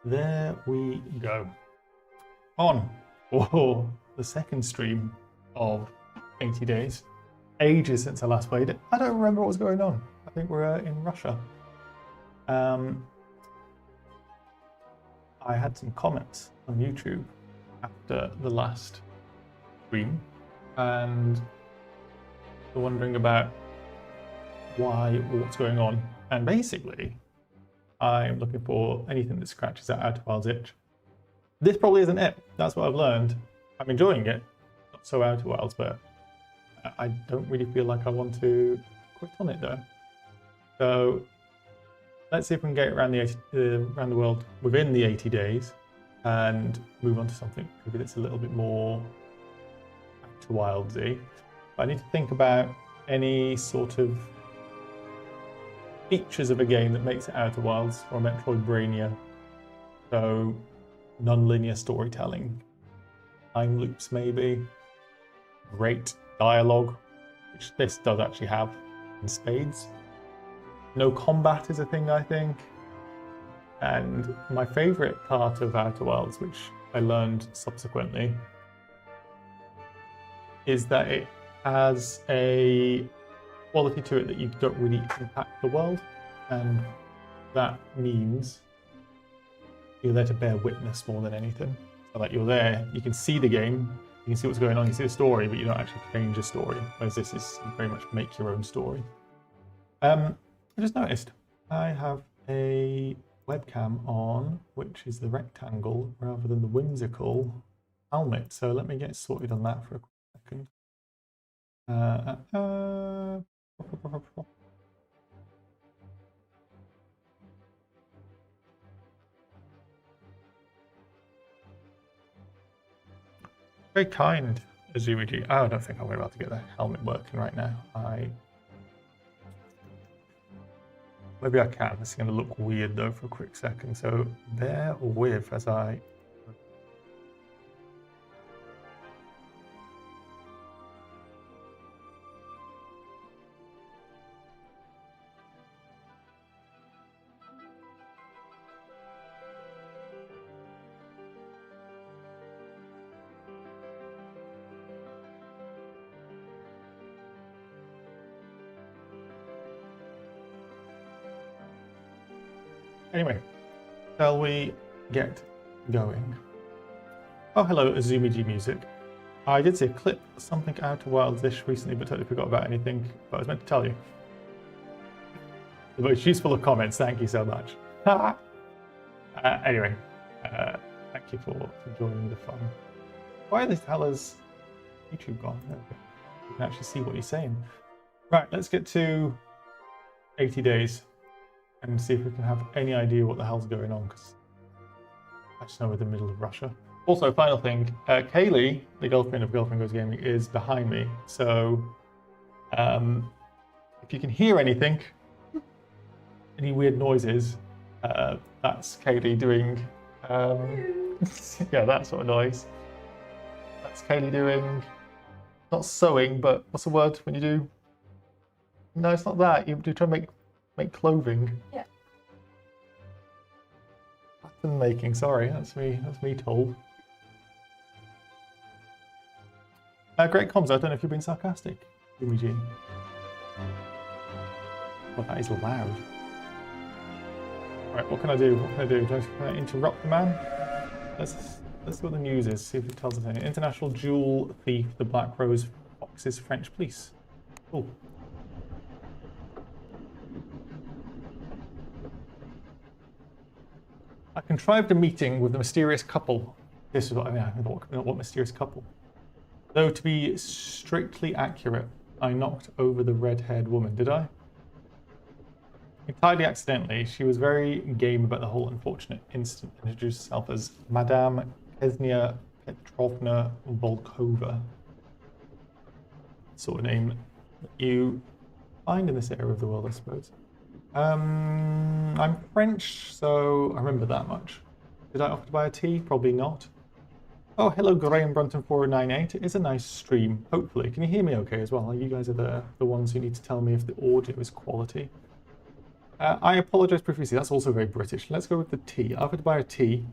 there we go. On for the second stream of 80 days. Ages since I last played it. I don't remember what was going on. I think we're in Russia. I had some comments on YouTube after the last stream, and they're wondering about what's going on. And basically, I'm looking for anything that scratches that Outer Wilds itch. This probably isn't it. That's what I've learned. I'm enjoying it. Not so Outer Wilds, but I don't really feel like I want to quit on it though. So let's see if we can get around around the world within the 80 days and move on to something maybe that's a little bit more Outer Wildsy. But I need to think about any sort of features of a game that makes it Outer Wilds or Metroidvania. So non-linear storytelling, time loops maybe, great dialogue, which this does actually have in spades. No combat is a thing, I think. And my favourite part of Outer Wilds, which I learned subsequently, is that it has a quality to it that you don't really impact the world. And that means you're there to bear witness more than anything. So like you're there, you can see the game, you can see what's going on, you can see the story, but you don't actually change the story. Whereas this is very much make your own story. I just noticed I have a webcam on, which is the rectangle rather than the whimsical helmet. So let me get sorted on that for a quick second. Very kind, Azumiji. Oh, I don't think I'm going to be able to get the helmet working right now. Maybe I can. This is going to look weird though for a quick second. So bear with as I... Anyway, shall we get going? Oh, hello, Azumiji Music. I did see a clip of something Outer Wilds-ish recently, but totally forgot about anything. But I was meant to tell you. The most useful of comments. Thank you so much. Anyway, thank you for joining the fun. Why the hell has YouTube gone? There we go. You can actually see what you're saying. Right, let's get to 80 days. And see if we can have any idea what the hell's going on, because I just know we're in the middle of Russia. Also, final thing, Kaylee, the girlfriend of Girlfriend Goes Gaming, is behind me. So, if you can hear anything, any weird noises, that's Kaylee doing, yeah, that sort of noise. That's Kaylee doing, not sewing, but what's the word when you do? No, it's not that. You do try to make clothing. Yeah. Pattern making, sorry, that's me told. Great comms, I don't know if you're being sarcastic, Umiji. Well, that is loud. Right, what can I do? What can I do? Can I interrupt the man? Let's see what the news is, see if it tells us anything. International jewel thief, the Black Rose Foxes French police. Cool. I contrived a meeting with a mysterious couple. This is what I mean. What mysterious couple? Though to be strictly accurate, I knocked over the red-haired woman. Did I? Entirely accidentally. She was very game about the whole unfortunate incident and introduced herself as Madame Ksenia Petrovna Volkova. Sort of name that you find in this area of the world, I suppose. I'm French, so I remember that much. Did I offer to buy a tea? Probably not. Oh, hello, Graham Brunton 4098. It is a nice stream, hopefully. Can you hear me okay as well? You guys are the ones who need to tell me if the audio is quality. I apologise profusely. That's also very British. Let's go with the tea. I offered to buy a tea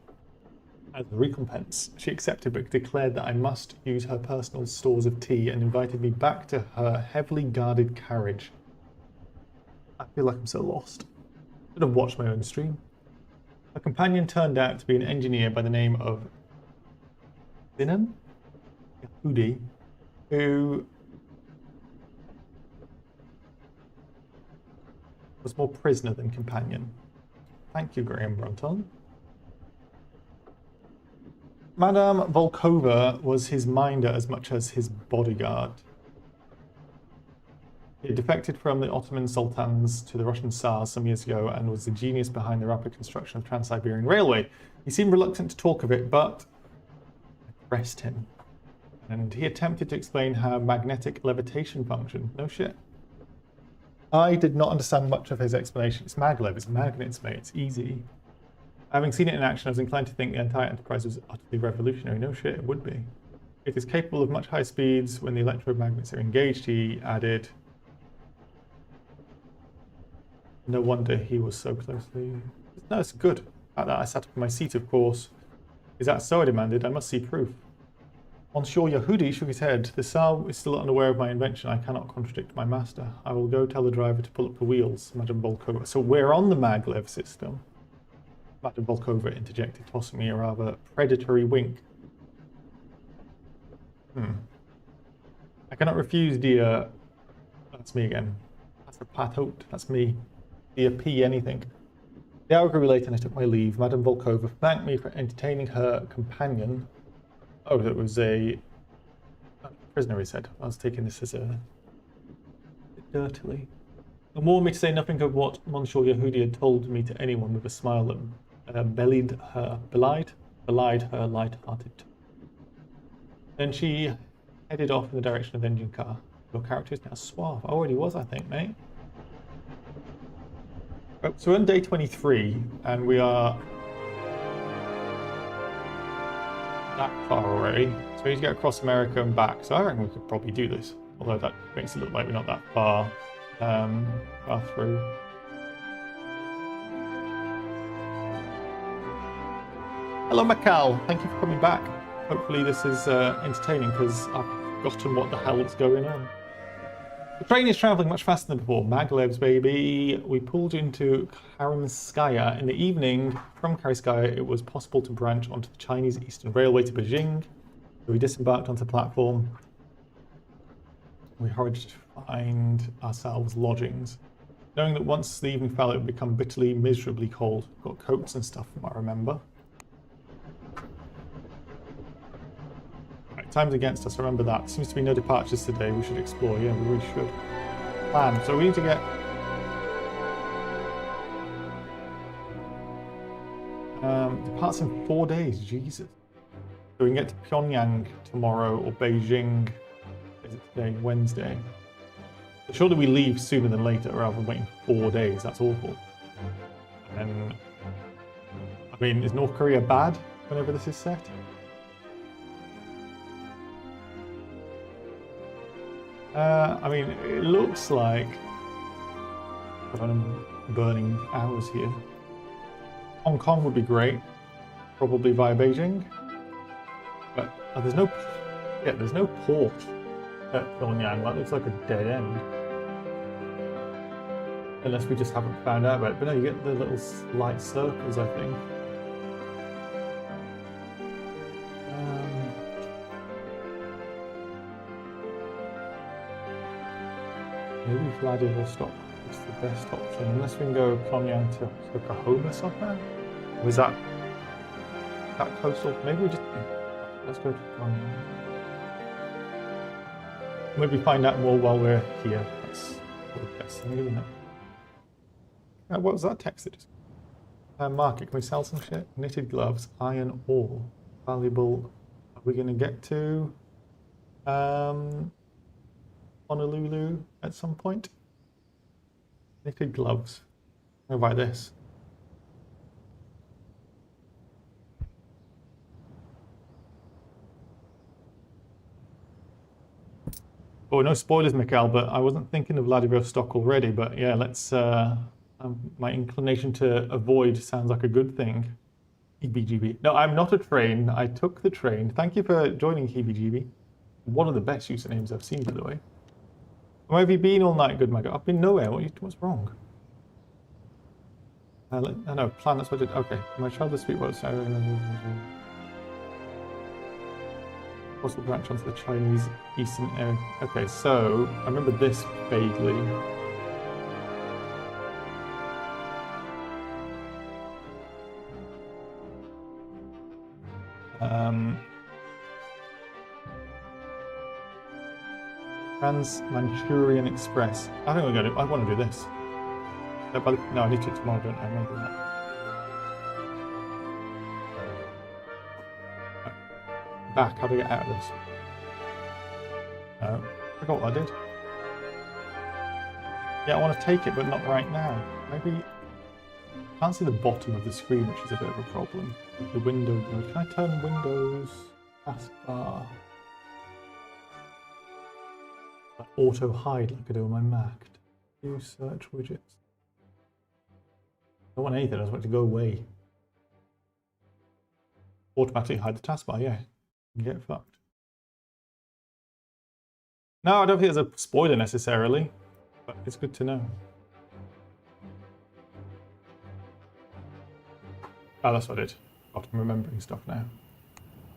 as a recompense. She accepted but declared that I must use her personal stores of tea and invited me back to her heavily guarded carriage. I feel like I'm so lost. Should have watched my own stream. Her companion turned out to be an engineer by the name of Sinan Yahudi, who was more prisoner than companion. Thank you, Graham Brunton. Madame Volkova was his minder as much as his bodyguard. He had defected from the Ottoman sultans to the Russian Tsars some years ago and was the genius behind the rapid construction of the Trans-Siberian Railway. He seemed reluctant to talk of it, but I pressed him. And he attempted to explain how magnetic levitation functioned. No shit. I did not understand much of his explanation. It's maglev, it's magnets, mate, it's easy. Having seen it in action, I was inclined to think the entire enterprise was utterly revolutionary. No shit, it would be. It is capable of much higher speeds when the electromagnets are engaged, he added. No wonder he was so closely... No, it's good. At that, I sat up in my seat, of course. Is that so? I demanded. I must see proof. Monsieur Yahudi shook his head. The Tsar is still unaware of my invention. I cannot contradict my master. I will go tell the driver to pull up the wheels, Madame Volkova. So we're on the maglev system. Madame Volkova interjected, tossing me a rather predatory wink. I cannot refuse, dear... That's me again. That's a patot. That's me. Dear P anything. The hour grew late and I took my leave. Madame Volkova thanked me for entertaining her companion. Oh, it was a prisoner, he said. I was taking this as a bit dirtily. And warned me to say nothing of what Monsieur Yahudi had told me to anyone, with a smile that belied her light-hearted tone. Then she headed off in the direction of the engine car. Your character is now suave. I already was, I think, mate. So we're on day 23, and we are that far away. So we need to get across America and back. So I reckon we could probably do this. Although that makes it look like we're not that far through. Hello, Macau. Thank you for coming back. Hopefully this is entertaining, because I've forgotten what the hell is going on. The train is travelling much faster than before. Maglevs, baby. We pulled into Karamskaya. In the evening, from Karamskaya, it was possible to branch onto the Chinese Eastern Railway to Beijing. So we disembarked onto the platform. We hurried to find ourselves lodgings, knowing that once the evening fell, it would become bitterly, miserably cold. Got coats and stuff, from what I remember. Time's against us, remember that. Seems to be no departures today. We should explore. Yeah, we really should. Plan. So we need to get... departs in 4 days. Jesus. So we can get to Pyongyang tomorrow, or Beijing. Is it today? Wednesday. But surely we leave sooner than later, rather than waiting 4 days. That's awful. And I mean, is North Korea bad whenever this is set? I mean, it looks like burning hours here. Hong Kong would be great, probably via Beijing. But there's no port at Pyongyang. That looks like a dead end, unless we just haven't found out about it. But no, you get the little light circles, I think. Maybe Vladivostok is the best option, unless we can go Pyongyang to Yokohama somewhere. Or is that coastal? Maybe we just... Let's go to Pyongyang. Maybe find out more while we're here. That's probably the best thing, isn't it? What was that text? Market, can we sell some shit? Knitted gloves, iron ore. Valuable. Are we going to get to... Honolulu at some point? Knitted gloves. I'm gonna buy this. Oh, no spoilers, Mikhail, but I wasn't thinking of Vladivostok already, but yeah, let's My inclination to avoid sounds like a good thing. EBGB. No, I'm not a train. I took the train. Thank you for joining EBGB. One of the best usernames I've seen, by the way. Where have you been all night, good my God? I've been nowhere. What's wrong? I know, plan, that's what I did. Okay. My child is sweet words. Possible branch onto the Chinese Eastern area. Okay, so I remember this vaguely. Trans-Manchurian Express. I think we're going to. I want to do this. No, I need to tomorrow, don't I? I'm not doing that. Back, how do I get out of this? I forgot what I did. Yeah, I want to take it, but not right now. Maybe. I can't see the bottom of the screen, which is a bit of a problem. The window. Can I turn windows? Taskbar. Auto hide like I do on my Mac. Use search widgets. I don't want anything, I just want it to go away. Automatically hide the taskbar, yeah. Get fucked. No, I don't think there's a spoiler necessarily, but it's good to know. Oh, that's what I did. God, I'm remembering stuff now.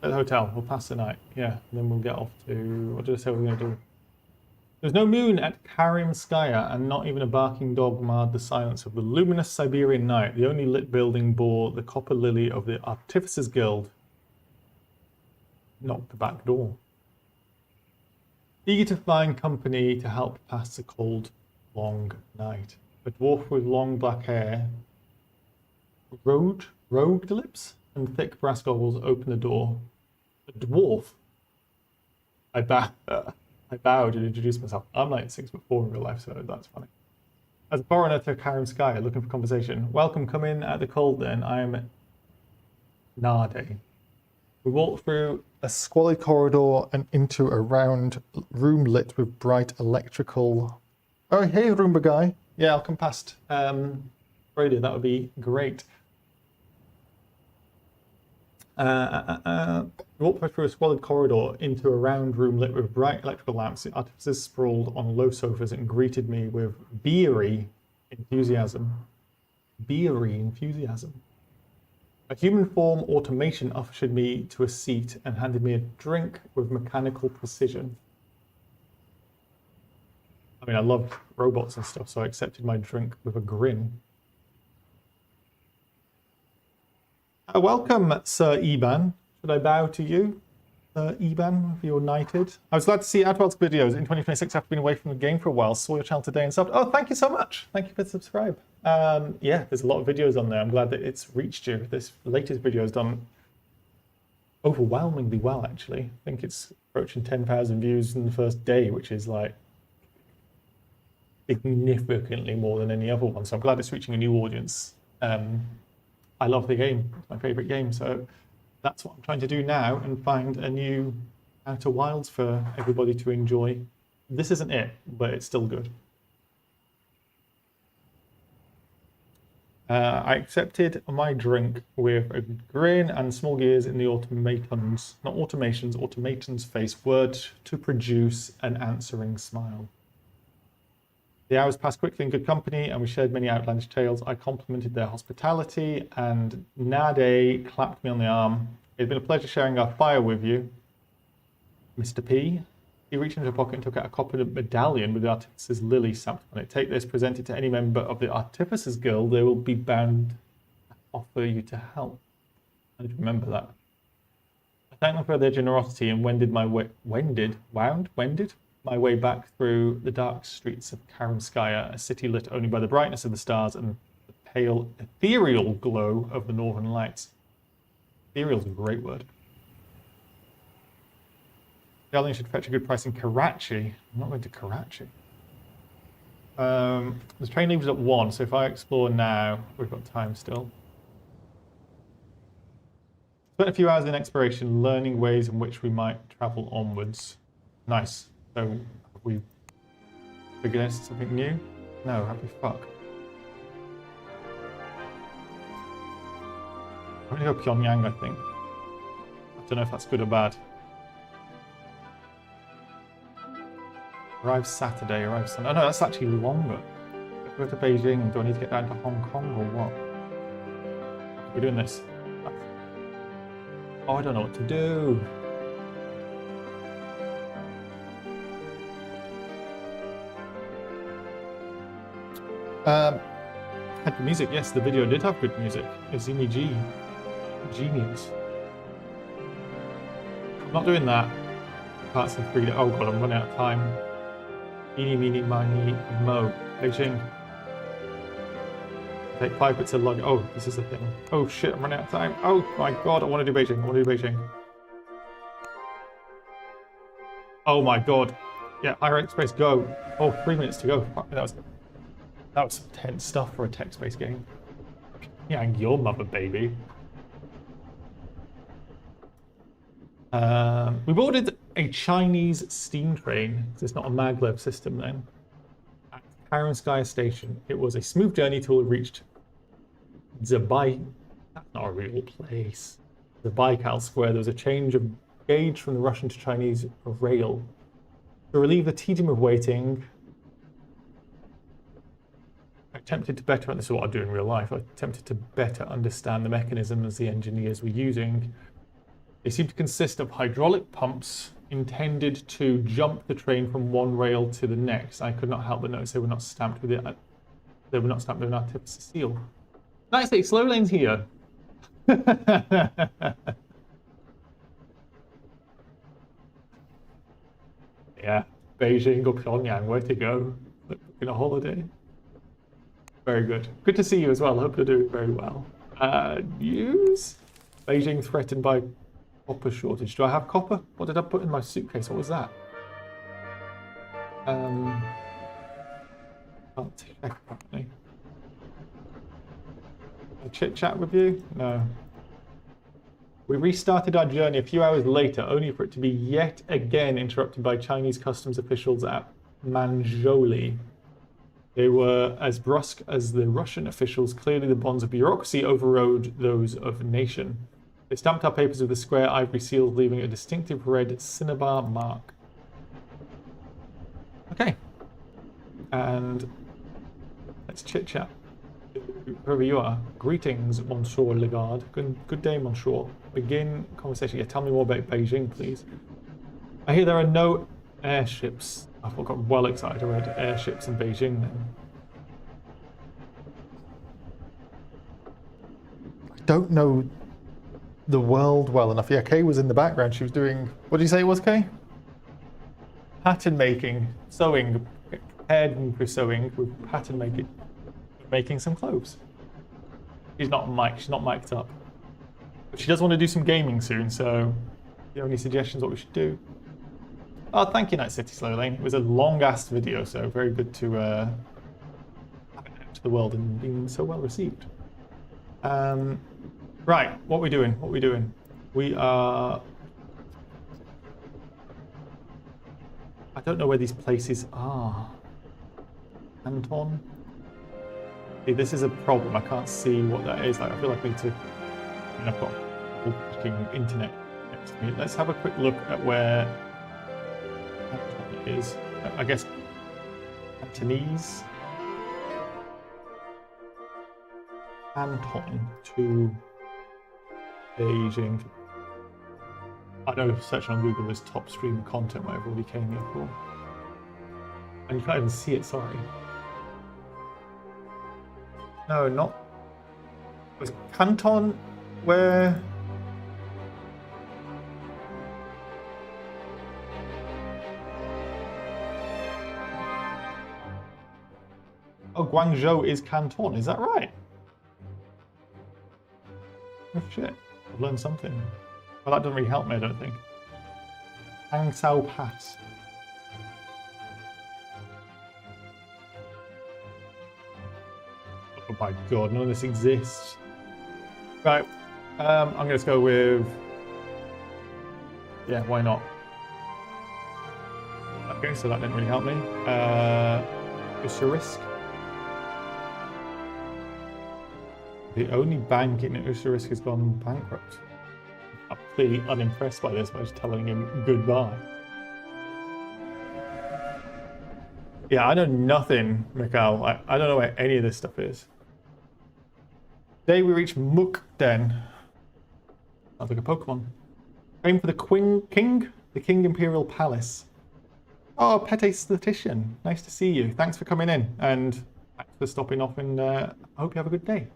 At the hotel, we'll pass the night, yeah, and then we'll get off to, what did I say we were going to do? There's no moon at Karimskaya, and not even a barking dog marred the silence of the luminous Siberian night. The only lit building bore the copper lily of the Artificers Guild. Knocked the back door. Eager to find company to help pass the cold, long night. A dwarf with long black hair, rogue lips, and thick brass goggles opened the door. A dwarf? I bowed and introduced myself. I'm like 6'4" in real life, so that's funny. As a foreigner to Karimskaya, looking for conversation. Welcome, come in at the cold then. I am Nade. We walked through a squalid corridor and into a round room lit with bright electrical... Oh, hey, Roomba guy. Yeah, I'll come past. Radio, that would be great. We walked through a squalid corridor into a round room lit with bright electrical lamps. The artificers sprawled on low sofas and greeted me with beery enthusiasm. Beery enthusiasm. A human form automation ushered me to a seat and handed me a drink with mechanical precision. I mean, I love robots and stuff, so I accepted my drink with a grin. Welcome, Sir Eban. Should I bow to you, Sir Eban, if you're knighted? I was glad to see Adwald's videos in 2026 after being away from the game for a while. Saw your channel today and subbed. Oh, thank you so much. Thank you for subscribe. Yeah, there's a lot of videos on there. I'm glad that it's reached you. This latest video has done overwhelmingly well, actually. I think it's approaching 10,000 views in the first day, which is like significantly more than any other one. So I'm glad it's reaching a new audience. I love the game. It's my favorite game. So that's what I'm trying to do now and find a new Outer Wilds for everybody to enjoy. This isn't it, but it's still good. I accepted my drink with a grin and small gears in the automaton's, not automations, automaton's face, word to produce an answering smile. The hours passed quickly in good company, and we shared many outlandish tales. I complimented their hospitality, and Nade clapped me on the arm. It had been a pleasure sharing our fire with you, Mr. P. He reached into a pocket and took out a copper medallion with the Artificer's Lily stamped on it. Take this, present it to any member of the Artificers Guild. They will be bound to offer you to help. I need to remember that. I thank them for their generosity and wended my way back through the dark streets of Karimskaya, a city lit only by the brightness of the stars and the pale, ethereal glow of the northern lights. Ethereal is a great word. Darling should fetch a good price in Karachi. I'm not going to Karachi. The train leaves at 1, so if I explore now, we've got time still. Spent a few hours in exploration, learning ways in which we might travel onwards. Nice. So, have we figured out something new? No, have we? Fuck. I'm gonna go Pyongyang, I think. I don't know if that's good or bad. Arrive Saturday, arrive Sunday. Oh no, that's actually longer. If we go to Beijing, do I need to get down to Hong Kong or what? We're doing this. Oh, I don't know what to do. Had good music. Yes, the video did have good music. Izumi G. Genius. I'm not doing that. Parts of 3D. Oh god, I'm running out of time. Eeny, meeny, miny, mo. Beijing. Take 5 bits of log. Oh, this is the thing. Oh shit, I'm running out of time. Oh my god, I want to do Beijing. I want to do Beijing. Oh my god. Yeah, high rank space, go. Oh, 3 minutes to go. Fuck, that was some tense stuff for a text-based game. Yeah, and your mother, baby. We boarded a Chinese steam train, because it's not a maglev system then, at Karenskaya Station. It was a smooth journey till we reached Zabai. That's not a real place. The Baikal Square. There was a change of gauge from the Russian to Chinese rail. To relieve the tedium of waiting, I attempted to better, this is what I do in real life, I attempted to better understand the mechanisms the engineers were using. They seem to consist of hydraulic pumps intended to jump the train from one rail to the next. I could not help but notice they were not stamped with it. They were not stamped with an artificial seal. Nice, slow lanes here. Yeah, Beijing or Pyongyang, where to go? In a holiday. Very good. Good to see you as well. Hope you're doing very well. News? Beijing threatened by copper shortage. Do I have copper? What did I put in my suitcase? What was that? Can't check apparently. A chit chat with you? No. We restarted our journey a few hours later, only for it to be yet again interrupted by Chinese customs officials at Manzhouli. They were as brusque as the Russian officials. Clearly the bonds of bureaucracy overrode those of nation. They stamped our papers with the square ivory seals, leaving a distinctive red cinnabar mark. Okay. And let's chit-chat. Whoever you are. Greetings, Monsieur Lagarde. Good day, Monsieur. Begin conversation. Yeah, tell me more about Beijing, please. I hear there are no airships. I got well excited. I read airships in Beijing then. I don't know the world well enough. Yeah, Kay was in the background. She was doing, what did you say it was, Kay? Pattern making, sewing, paired for sewing with pattern making some clothes. She's not mic'd up. But she does want to do some gaming soon, so if you have any suggestions what we should do? Oh, thank you, Night City Slow Lane. It was a long-ass video, so very good to have it out to the world and being so well received. Right, what are we doing? What are we doing? We are... I don't know where these places are. Anton? See, this is a problem. I can't see what that is. Like, I feel like I need to... I mean, I've got full fucking internet next to me. Let's have a quick look at where Anton is. I guess Cantonese. Anton to Beijing. I know searching on Google is top stream content, whatever we came here for. And you can't even see it, sorry. No, not... Was Canton where... Oh, Guangzhou is Canton, is that right? Oh shit, I've learned something. Well, that doesn't really help me, I don't think. Hangzhou Pass. Oh my god, none of this exists. Right, I'm going to go with... Yeah, why not? Okay, so that didn't really help me. Just a risk. The only bank in Usurisk has gone bankrupt. I'm clearly unimpressed by this by just telling him goodbye. Yeah, I know nothing, Mikhail. I don't know where any of this stuff is. Today we reach Mukden. Sounds like a Pokemon. Aim for the the King Imperial Palace. Oh, Pete Statistician. Nice to see you. Thanks for coming in, and thanks for stopping off, and I hope you have a good day.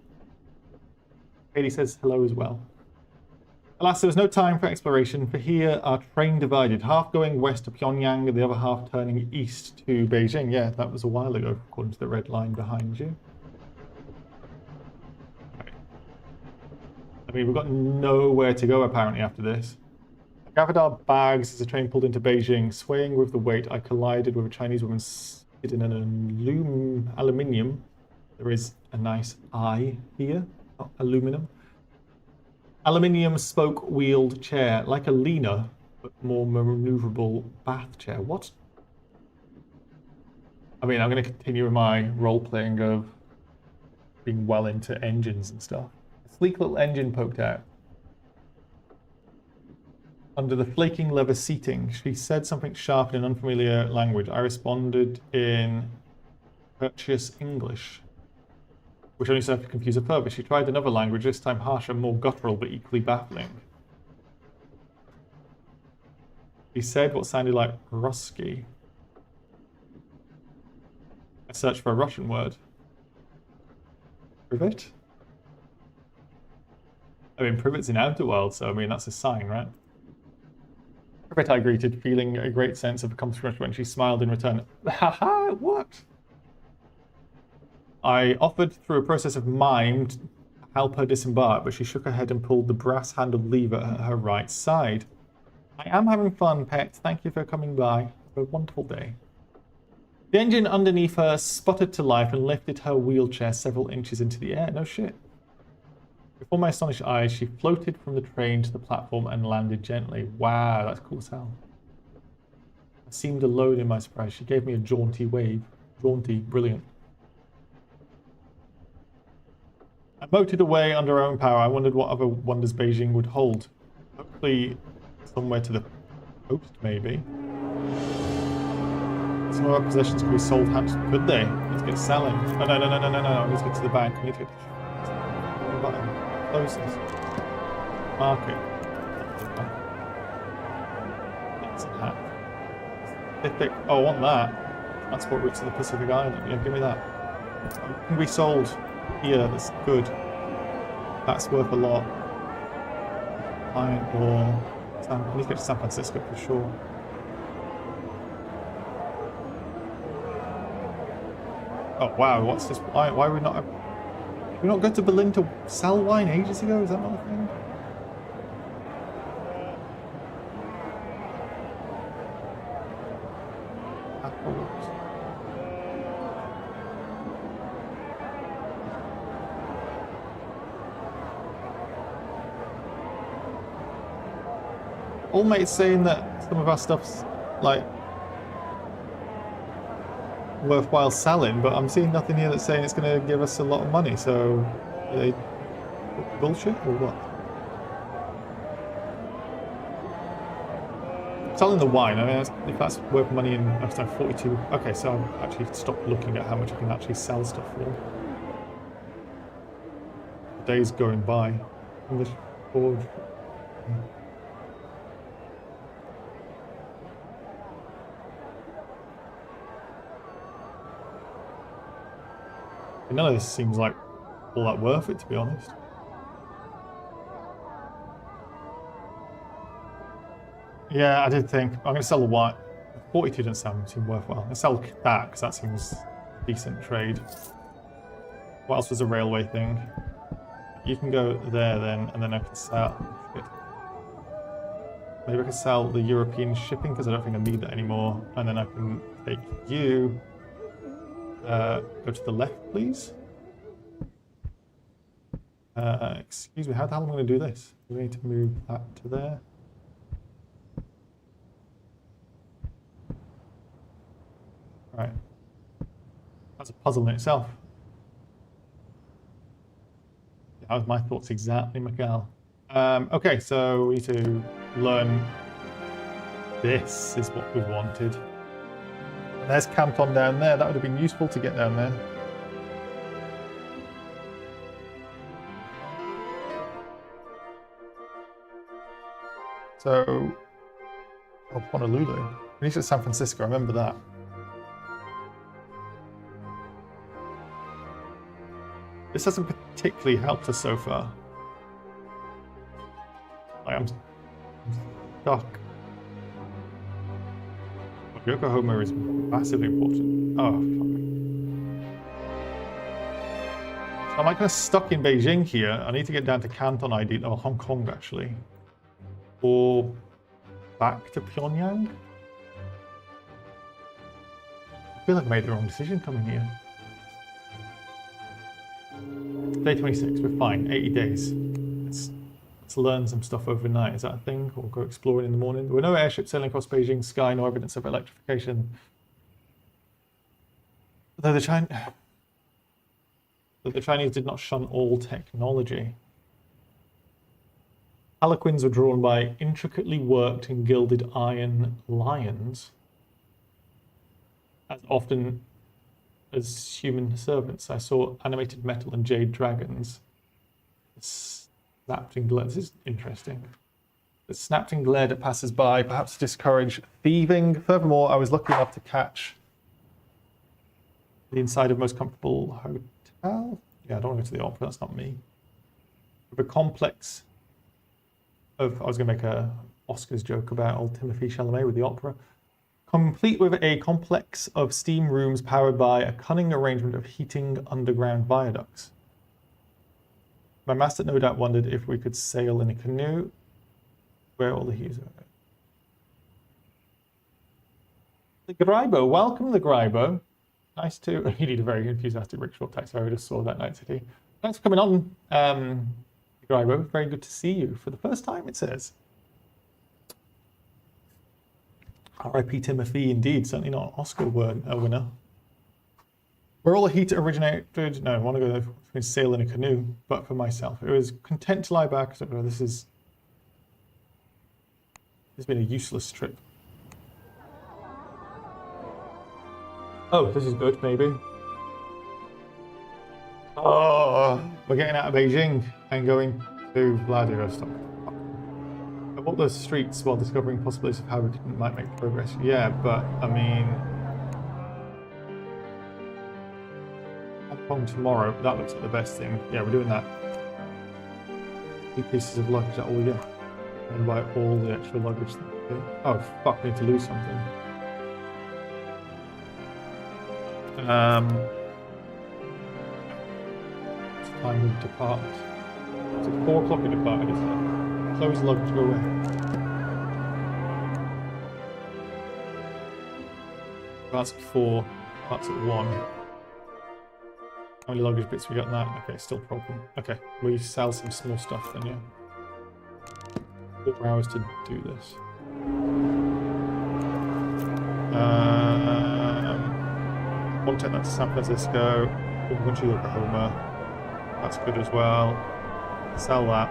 Katie says hello as well. Alas, there was no time for exploration, for here our train divided, half going west to Pyongyang and the other half turning east to Beijing. Yeah, that was a while ago, according to the red line behind you. I mean, we've got nowhere to go apparently after this. I gathered our bags as the train pulled into Beijing. Swaying with the weight, I collided with a Chinese woman seated in an aluminium. There is a nice I here, not aluminum. Aluminium spoke-wheeled chair, like a leaner, but more maneuverable bath chair. What? I mean, I'm going to continue with my role-playing of being well into engines and stuff. A sleek little engine poked out. Under the flaking leather seating, she said something sharp in an unfamiliar language. I responded in courteous English, which only served to confuse her further. She tried another language, this time harsher, more guttural, but equally baffling. He said what sounded like Rusky. I searched for a Russian word. Privet? I mean, Privet's in Outer World, so I mean, that's a sign, right? Privet, I greeted, feeling a great sense of accomplishment when she smiled in return. Haha, what? I offered through a process of mime to help her disembark, but she shook her head and pulled the brass-handled lever at her right side. I am having fun, pet. Thank you for coming by. Have a wonderful day. The engine underneath her sputtered to life and lifted her wheelchair several inches into the air. No shit. Before my astonished eyes, she floated from the train to the platform and landed gently. Wow, that's cool as hell. I seemed alone in my surprise. She gave me a jaunty wave. Jaunty, brilliant. I motored away under her own power. I wondered what other wonders Beijing would hold. Hopefully somewhere to the coast, maybe. Some of our possessions could be sold. Could they? Let's get selling. Oh, no. I need to get to the bank. I need to get the button. Close this. Market. That's a hat. Pacific. Oh, I want that. Transport route to the Pacific Island. Yeah, give me that. Can be sold here. That's good. That's worth a lot. Iron ore. I need to get to San Francisco for sure. Oh wow, what's this? Why are we not? We not go to Berlin to sell wine ages ago? Is that not a thing? Apples. All mates saying that some of our stuff's like worthwhile selling, but I'm seeing nothing here that's saying it's going to give us a lot of money. So, are they bullshit or what? Selling the wine. I mean, if that's worth money in 42. Okay, so I've actually stopped looking at how much I can actually sell stuff for. The day's going by. English forge. None of this seems like all that worth it, to be honest. Yeah, I did think. I'm going to sell the white. 42 doesn't seem worthwhile. I'll sell that because that seems a decent trade. What else was a railway thing? You can go there then, and then I can sell... Shit. Maybe I can sell the European shipping because I don't think I need that anymore. And then I can take you... go to the left, please. Excuse me, how the hell am I going to do this? We need to move that to there. Right. That's a puzzle in itself. That was my thoughts exactly, Miguel. Okay, so we need to learn. This is what we wanted. And there's Canton down there. That would have been useful to get down there. So, oh, Honolulu. We need to San Francisco. I remember that. This hasn't particularly helped us so far. I'm stuck. Yokohama is massively important. Oh, fuck. So am I kind of stuck in Beijing here? I need to get down to Canton, ID, or Hong Kong actually, or back to Pyongyang. I feel like I made the wrong decision coming here. Day 26, we're fine. 80 days. Let's learn some stuff overnight. Is that a thing? Or go exploring in the morning? There were no airships sailing across Beijing sky, no evidence of electrification. Though the Chinese did not shun all technology. Harlequins were drawn by intricately worked and gilded iron lions, as often as human servants. I saw animated metal and jade dragons. Snapped and glared. This is interesting. It snapped and glared at passers-by, perhaps to discourage thieving. Furthermore, I was lucky enough to catch the inside of most comfortable hotel. Yeah, I don't want to go to the opera. That's not me. With a complex of, I was going to make a Oscars joke about old Timothée Chalamet with the opera. Complete with a complex of steam rooms powered by a cunning arrangement of heating underground viaducts. My master no doubt wondered if we could sail in a canoe. Where all the hues are. The Grybo, welcome the Grybo. Nice to, you need a very enthusiastic rickshaw taxi. I just saw that night today. Thanks for coming on, Grybo. Very good to see you for the first time, it says. R.I.P. Timothy, indeed. Certainly not an Oscar winner. Where all the heat originated, no, I want to go sail in a canoe, but for myself. It was content to lie back. So this has been a useless trip. Oh, this is good, maybe. Oh, we're getting out of Beijing and going to Vladivostok. I walked those streets while discovering possibilities of how we might make progress. Yeah, but I mean, Hong Kong tomorrow. That looks like the best thing. Yeah, we're doing that. 2 pieces of luggage. Is that all we get? And buy all the extra luggage. Oh fuck! We need to lose something. What time we depart? Is it 4 o'clock we departed, isn't it? Close luggage, go away. That's at 4, that's at 1. How many luggage bits we got in that? Okay, still a problem. Okay, we sell some small stuff then, yeah. 4 hours to do this. Want to take that to San Francisco. We're going to Yokohama. That's good as well. Sell that.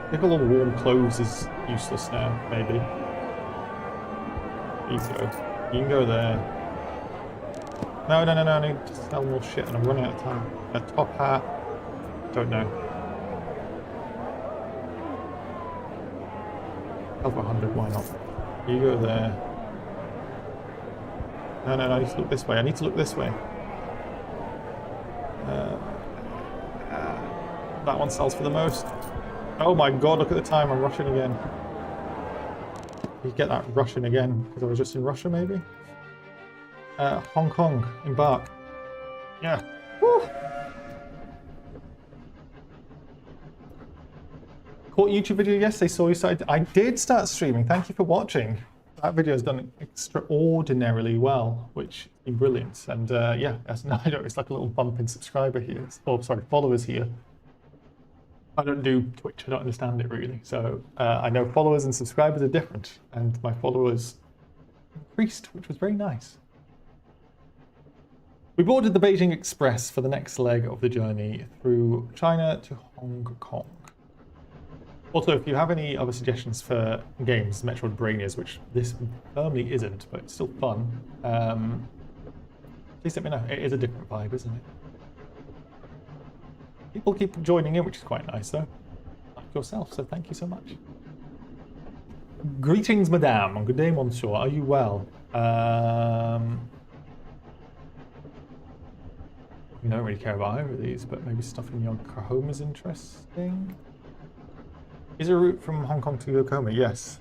I think all the warm clothes is useless now, maybe. You go. You can go there. No, I need to sell more shit and I'm running out of time. A top hat. Don't know. Over 100, why not? You go there. No, I need to look this way. I need to look this way. That one sells for the most. Oh my god, look at the time. I'm rushing again. You get that Russian again, because I was just in Russia, maybe? Hong Kong, embark. Yeah. Woo. Caught YouTube video yesterday, saw you started. I did start streaming. Thank you for watching. That video has done extraordinarily well, which has been brilliant. And yeah, it's like a little bump in subscriber here. Oh, sorry, followers here. I don't do Twitch. I don't understand it really. So I know followers and subscribers are different. And my followers increased, which was very nice. We boarded the Beijing Express for the next leg of the journey through China to Hong Kong. Also, if you have any other suggestions for games, Metroidvanias, which this firmly isn't, but it's still fun, please let me know. It is a different vibe, isn't it? People keep joining in, which is quite nice, though. Like yourself, so thank you so much. Greetings, madame. Good day, monsieur. Are you well? We don't really care about either of these, but maybe stuff in Yokohama is interesting. Is there a route from Hong Kong to Yokohama? Yes.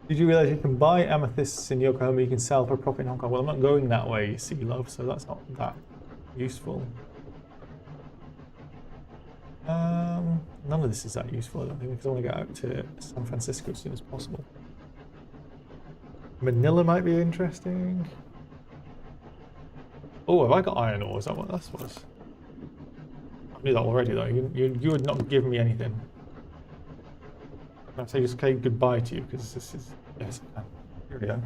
Did you realize you can buy amethysts in Yokohama, you can sell for a profit in Hong Kong? Well, I'm not going that way, Sea Love, so that's not that useful. None of this is that useful, I don't think, because I want to get out to San Francisco as soon as possible. Manila might be interesting. Oh, have I got iron ore? Is that what that was? I knew that already, though. You would not give me anything. I'd say just say goodbye to you, because this is... Yes, here we go.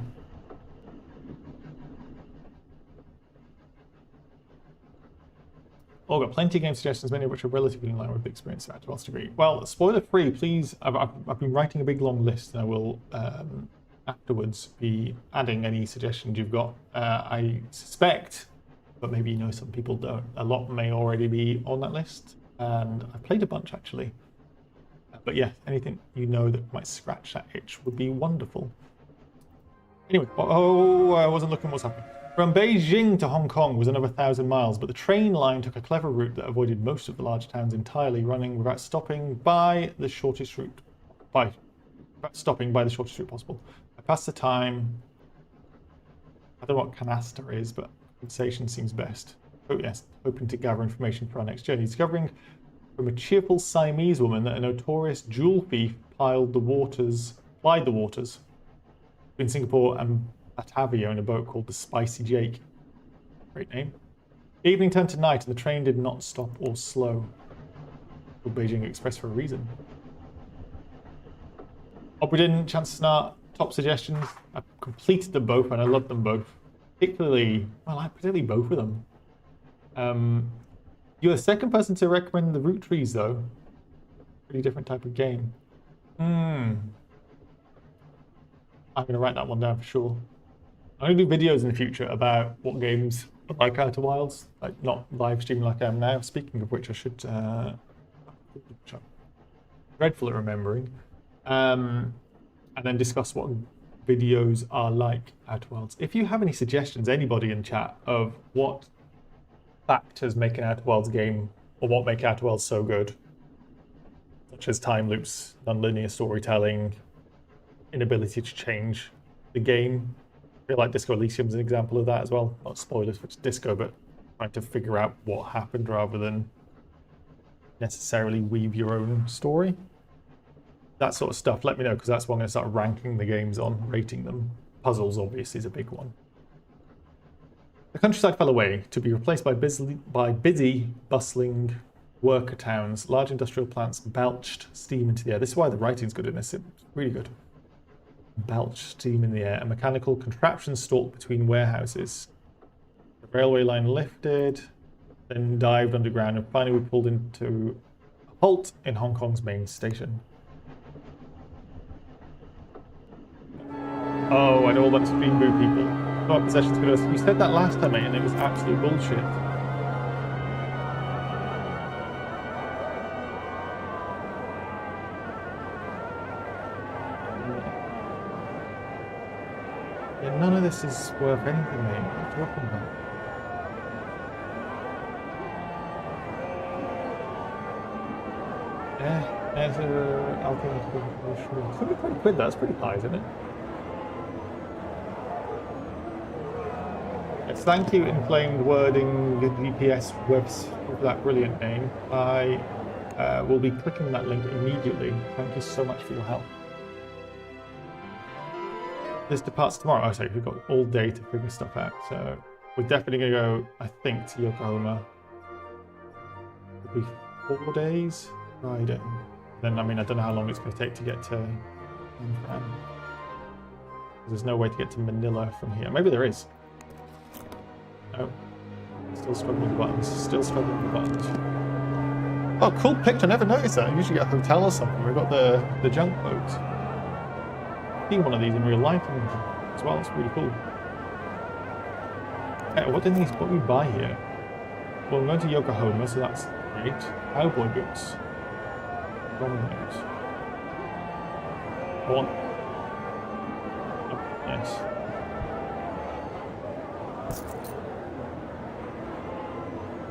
Oh, got plenty of game suggestions, many of which are relatively in line with the experience at a degree. Well, spoiler free, please. I've been writing a big long list, and I will afterwards be adding any suggestions you've got. I suspect, but maybe you know some people don't, a lot may already be on that list, and I've played a bunch actually. But yeah, anything you know that might scratch that itch would be wonderful. Anyway, I wasn't looking what's happening. From Beijing to Hong Kong was another 1,000 miles, but the train line took a clever route that avoided most of the large towns entirely, running without stopping by the shortest route possible. I passed the time. I don't know what canasta is, but compensation seems best. Oh yes, hoping to gather information for our next journey. Discovering from a cheerful Siamese woman that a notorious jewel thief plied the waters between Singapore and Batavia in a boat called the Spicy Jake. Great name. Evening turned to night and the train did not stop or slow. The Beijing Express for a reason. Hope we didn't. Chancellor, top suggestions. I completed them both and I loved them both. Particularly both of them. You're the second person to recommend the root trees though. Pretty different type of game. I'm going to write that one down for sure. I'm going to do videos in the future about what games are like Outer Wilds, like not live streaming like I am now. Speaking of which, I should dreadful at remembering, and then discuss what videos are like Outer Wilds. If you have any suggestions, anybody in chat, of what factors make an Outer Wilds game or what make Outer Wilds so good, such as time loops, non-linear storytelling, inability to change the game. I feel like Disco Elysium is an example of that as well. Not spoilers for Disco, but trying to figure out what happened rather than necessarily weave your own story. That sort of stuff, let me know, because that's what I'm going to start ranking the games on, rating them. Puzzles, obviously, is a big one. The countryside fell away, to be replaced by busy, bustling worker towns. Large industrial plants belched steam into the air. This is why the writing's good in this. It's really good. Belched steam in the air. A mechanical contraption stalked between warehouses. The railway line lifted, then dived underground, and finally we pulled into a halt in Hong Kong's main station. Oh, I know all about Stream Boo people. Oh, possessions good. You said that last time, mate, and it was absolute bullshit. Yeah, none of this is worth anything, mate. What are you talking about? Yeah, there's a alternative. 120 quid, that's pretty high, isn't it? Yes, thank you, Inflamed Wording GPS Webs, for that brilliant name. I will be clicking that link immediately. Thank you so much for your help. This departs tomorrow. Oh, sorry, we've got all day to figure stuff out. So we're definitely going to go, I think, to Yokohama. It'll be 4 days. Friday. Then, I mean, I don't know how long it's going to take to get to San Fran. There's no way to get to Manila from here. Maybe there is. No. Still struggling with the buttons. Still struggling with the buttons. Oh, cool picture. I never noticed that. I usually get a hotel or something. We've got the junk boat. I've seen one of these in real life as well. It's really cool. Hey, what we buy here? Well, we're going to Yokohama, so that's great. Cowboy boots. Dominate. I want... Oh, nice.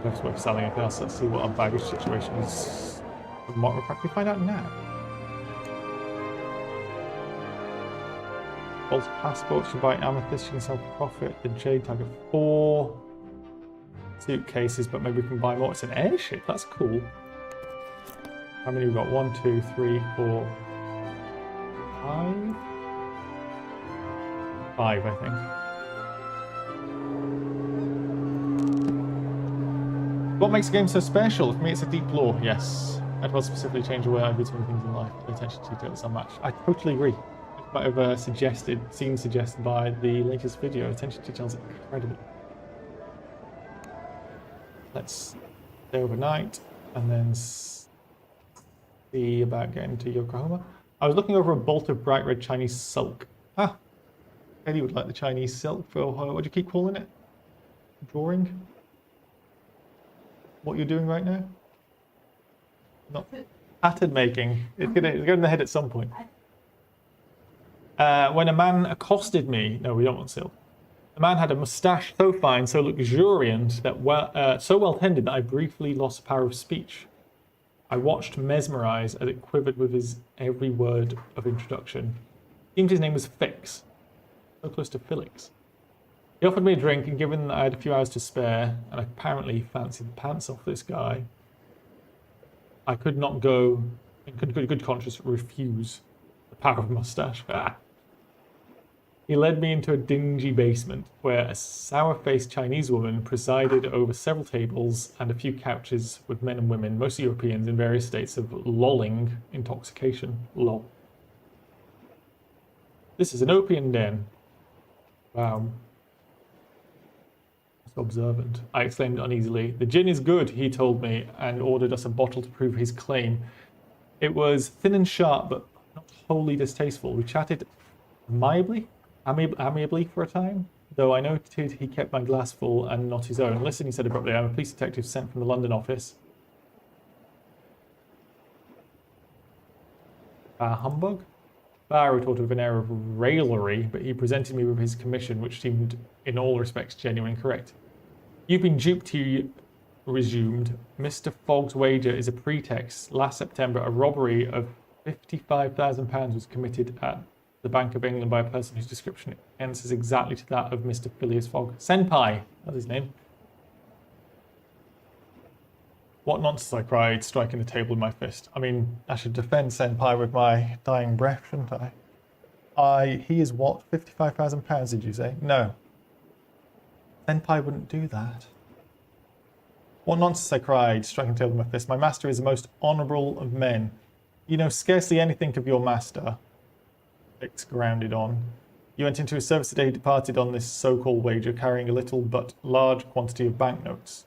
It's worth selling it else. Let's see what our baggage situation is. What can we find out now? False passports, you buy amethyst, you can sell for profit. The jade tag of 4 suitcases, but maybe we can buy more. It's an airship, that's cool. How many we've got? 1, 2, 3, 4, 5? 5, I think. What makes a game so special? For me, it's a deep lore, yes. I'd well specifically change the way I view some things in life. Pay attention to detail is unmatched. I totally agree. Might have seemed suggested by the latest video. Attention to detail is incredible. Let's stay overnight and then see about getting to Yokohama. I was looking over a bolt of bright red Chinese silk. Ah, Eddie would like the Chinese silk for, what do you keep calling it? Drawing? What you're doing right now? Not pattern making. It's going to go in the head at some point. When a man accosted me, no, we don't want silk. The man had a moustache so fine, so luxuriant, that so well tended that I briefly lost the power of speech. I watched mesmerized as it quivered with his every word of introduction. It seemed his name was Fix, so close to Felix. He offered me a drink, and given that I had a few hours to spare, and I apparently fancied the pants off this guy, I could not go, in good conscience, refuse the power of mustache. Ah. He led me into a dingy basement where a sour-faced Chinese woman presided over several tables and a few couches with men and women, mostly Europeans, in various states of lolling intoxication. Lol. This is an opium den. Wow. So observant. I exclaimed uneasily. The gin is good, he told me, and ordered us a bottle to prove his claim. It was thin and sharp, but not wholly distasteful. We chatted amiably for a time, though I noted he kept my glass full and not his own. Listen, he said abruptly, I'm a police detective sent from the London office. Humbug? I retorted with an air of raillery, but he presented me with his commission, which seemed in all respects genuine and correct. You've been duped, he resumed. Mr. Fogg's wager is a pretext. Last September, a robbery of £55,000 was committed at the Bank of England by a person whose description answers exactly to that of Mr. Phileas Fogg. Senpai, that's his name. What nonsense, I cried, striking the table with my fist. I mean, I should defend Senpai with my dying breath, shouldn't I? He is what, £55,000, did you say? No. Senpai wouldn't do that. What nonsense, I cried, striking the table with my fist. My master is the most honourable of men. You know scarcely anything of your master. Fix grounded on. You went into his service the day he departed on this so-called wager, carrying a little but large quantity of banknotes.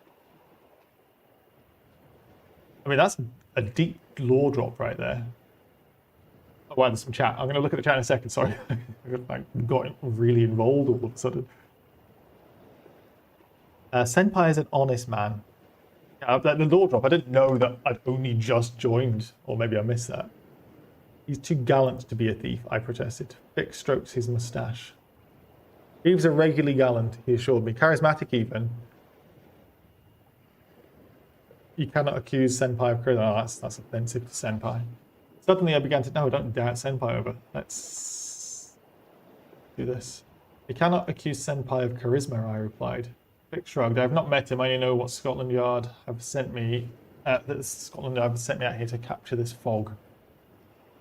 I mean, that's a deep lore drop right there. Oh, wow, there's some chat. I'm going to look at the chat in a second, sorry. I got really involved all of a sudden. Senpai is an honest man. The lore drop, I didn't know that I'd only just joined, or maybe I missed that. He's too gallant to be a thief, I protested. Vic strokes his moustache. He was irregularly gallant, he assured me. Charismatic even. You cannot accuse Senpai of crime. Oh, that's offensive to Senpai. Suddenly I began to... No, don't doubt Senpai over. Let's do this. You cannot accuse Senpai of charisma, I replied. Vic shrugged. I have not met him. I only know what Scotland Yard have sent me... Scotland Yard have sent me out here to capture this fog.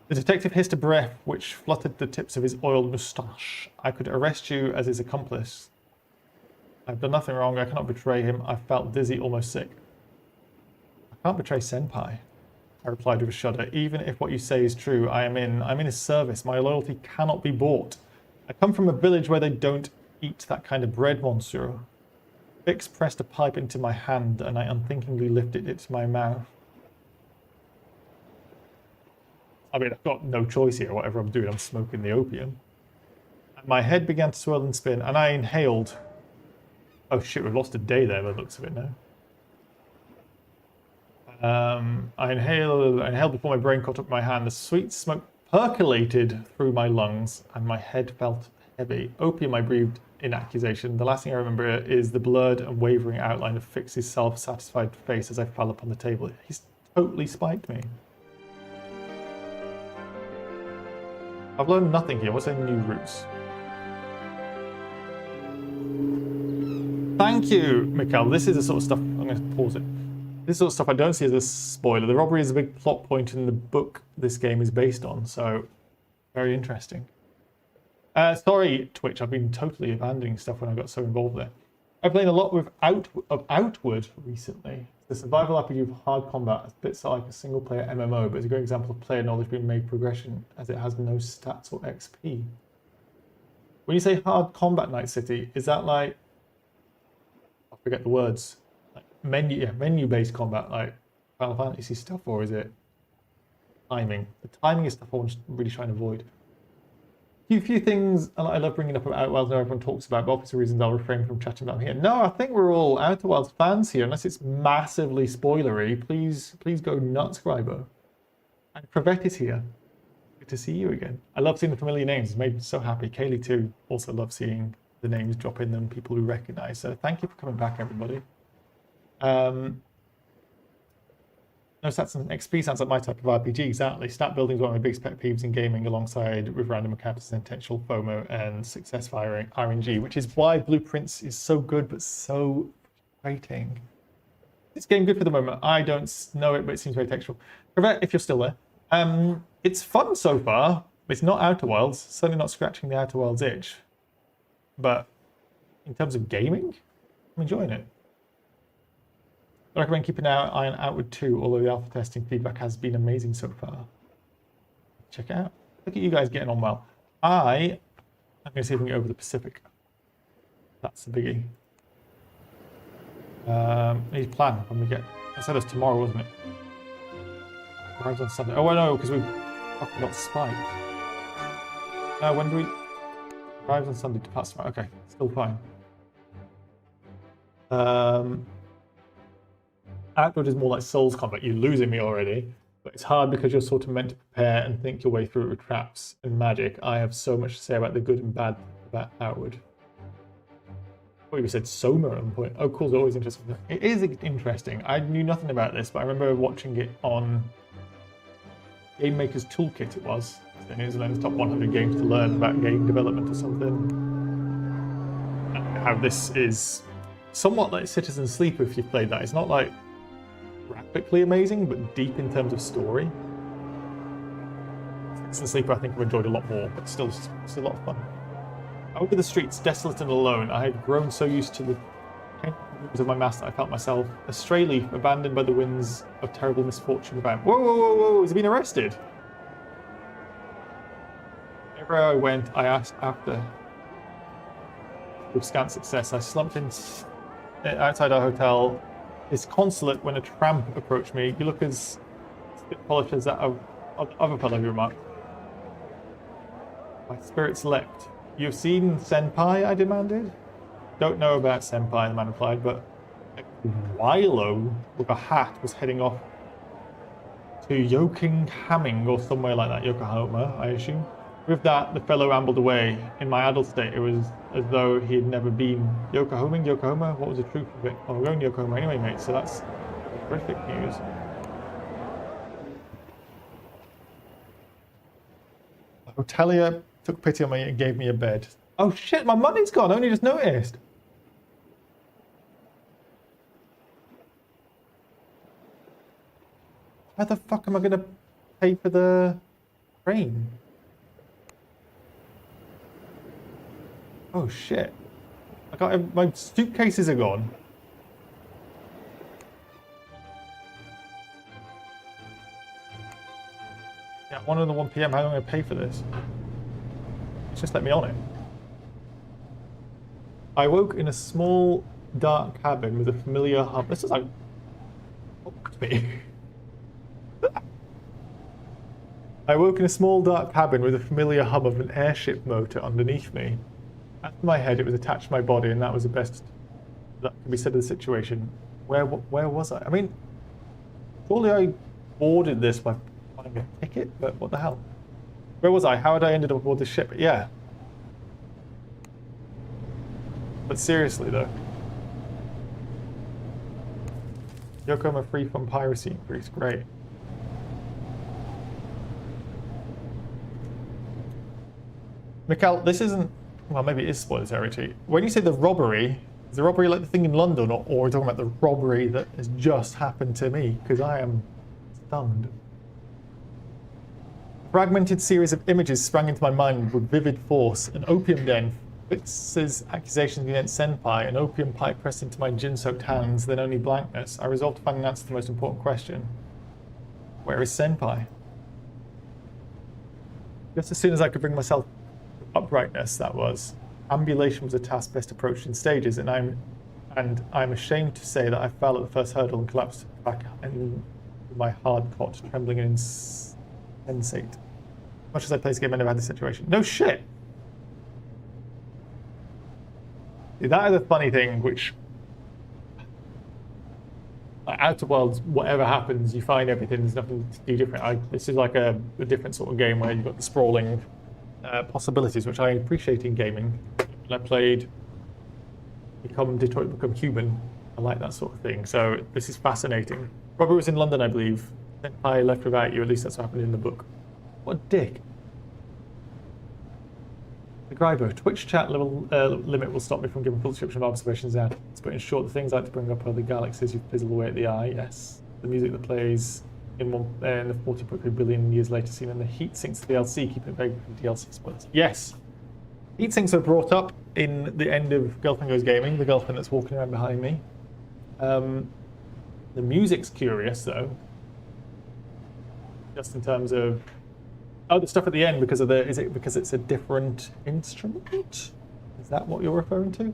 The detective hissed a breath which fluttered the tips of his oiled moustache. I could arrest you as his accomplice. I've done nothing wrong. I cannot betray him. I felt dizzy, almost sick. I can't betray Senpai, I replied with a shudder. Even if what you say is true, I'm in his service. My loyalty cannot be bought. I come from a village where they don't eat that kind of bread, monsieur. Bix pressed a pipe into my hand, and I unthinkingly lifted it to my mouth. I mean, I've got no choice here. Whatever I'm doing, I'm smoking the opium. And my head began to swirl and spin, and I inhaled. Oh shit, we've lost a day there by the looks of it now. I inhaled before my brain caught up my hand. The sweet smoke percolated through my lungs, and my head felt heavy. Opium, I breathed in accusation. The last thing I remember is the blurred and wavering outline of Fix's self-satisfied face as I fell upon the table. He's totally spiked me. I've learned nothing here. What's any new routes? Thank you, Mikhail. This is the sort of stuff... I'm going to pause it. This sort of stuff I don't see as a spoiler. The robbery is a big plot point in the book this game is based on, so very interesting. Sorry, Twitch, I've been totally abandoning stuff when I got so involved there. I've played a lot with Outward recently. The survival RPG with hard combat. It's a bit like a single-player MMO, but it's a great example of player knowledge being made progression, as it has no stats or XP. When you say hard combat, Night City, is that like... I forget the words. Like menu-based combat, like Final Fantasy stuff, or is it timing? The timing is stuff I want to really try and avoid. Few things I love bringing up about Outworlds that everyone talks about, but obvious reasons I'll refrain from chatting about them here. No, I think we're all Outer Worlds fans here, unless it's massively spoilery. Please go nuts, Scribo. And Crevet is here. Good to see you again. I love seeing the familiar names. It's made me so happy. Kaylee too. Also love seeing the names drop in them, people who recognise. So thank you for coming back, everybody. No stats and XP sounds like my type of RPG, exactly. Stat building is one of my biggest pet peeves in gaming, alongside with random encounters and intentional FOMO and success firing RNG, which is why Blueprints is so good but so frustrating. This game good for the moment. I don't know it, but it seems very textural. Corvette, if you're still there. It's fun so far. It's not Outer Worlds, certainly not scratching the Outer Worlds itch. But in terms of gaming, I'm enjoying it. I recommend keeping an eye on Outward 2, although the alpha testing feedback has been amazing so far. Check it out. Look at you guys getting on well. I'm going to see if we can get over the Pacific. That's the biggie. Need to plan when we get... I said it's tomorrow, wasn't it? Arrives on Sunday. Oh, I know, because we fucking got spiked. When do we... Arrives on Sunday, departs tomorrow. Okay, still fine. Outward is more like Souls combat. You're losing me already, but it's hard because you're sort of meant to prepare and think your way through it with traps and magic. I have so much to say about the good and bad about Outward. Oh, you said Soma at one point. Oh, cool. It's always interesting. It is interesting. I knew nothing about this, but I remember watching it on Game Maker's Toolkit. It was New Zealand's top 100 games to learn about game development or something. And how this is somewhat like Citizen Sleeper if you've played that. It's not like graphically amazing, but deep in terms of story. Citizen Sleeper I think I've enjoyed a lot more, but still it's a lot of fun. Over the streets, desolate and alone, I had grown so used to the rooms of my master, I felt myself a stray leaf abandoned by the winds of terrible misfortune about. Whoa, whoa, whoa, whoa, has he been arrested? Wherever I went, I asked after. With scant success, I slumped in outside our hotel, this consulate, when a tramp approached me. You look as polished as that of other fellow, he remarked. My spirits leapt. You've seen Senpai? I demanded. Don't know about Senpai, the man replied, but Wilo with a hat was heading off to Yokohama or somewhere like that, Yokohama, I assume. With that, the fellow ambled away. In my adult state, it was as though he had never been. Yokohama? What was the truth of it? Well, we're going to Yokohama anyway, mate, so that's horrific news. The hotelier took pity on me and gave me a bed. Oh shit, my money's gone, I only just noticed. How the fuck am I going to pay for the train? Oh shit. My suitcases are gone. Yeah, 1 PM, how am I going to pay for this? Just let me on it. I woke in a small, dark cabin with a familiar hum. This is like... Fuck me. I woke in a small, dark cabin with a familiar hum of an airship motor underneath me. After my head, it was attached to my body, and that was the best that could be said of the situation. Where was I? I mean, surely I boarded this by buying a ticket, but what the hell? Where was I? How had I ended up aboard the ship? Yeah. But seriously, though. Yokohama free from piracy increase. Great. Mikhail, this isn't... Well, maybe it is spoiler territory. When you say the robbery, is the robbery like the thing in London, or are we talking about the robbery that has just happened to me? Because I am stunned. A fragmented series of images sprang into my mind with vivid force. An opium den, Fitz's accusations against Senpai, an opium pipe pressed into my gin-soaked hands, then only blankness. I resolved to find an answer to the most important question. Where is Senpai? Just as soon as I could bring myself to uprightness, that was. Ambulation was a task best approached in stages, and I'm ashamed to say that I fell at the first hurdle and collapsed back in my hard cot, trembling and insensate. Much as I play this game, I never had this situation. No shit! See, that is a funny thing, which... Like, Outer Worlds, whatever happens, you find everything, there's nothing to do different. This is like a different sort of game where you've got the sprawling possibilities, which I appreciate in gaming. When I played Detroit Become Human, I like that sort of thing. So this is fascinating. Robert was in London, I believe. I left without you, at least that's what happened in the book. What a dick. The Grybo, Twitch chat level limit will stop me from giving full description of observations and outputs, but in short, the things I like to bring up are the galaxies you fizzle away at the eye, yes. The music that plays in the 40.3 billion years later scene, and the heat sinks DLC, keeping it vague from DLC spoilers. Yes! Heat sinks are brought up in the end of Girlfriend Goes Gaming, the girlfriend that's walking around behind me. The music's curious, though. Just in terms of... Oh, the stuff at the end because of the... Is it because it's a different instrument? Is that what you're referring to?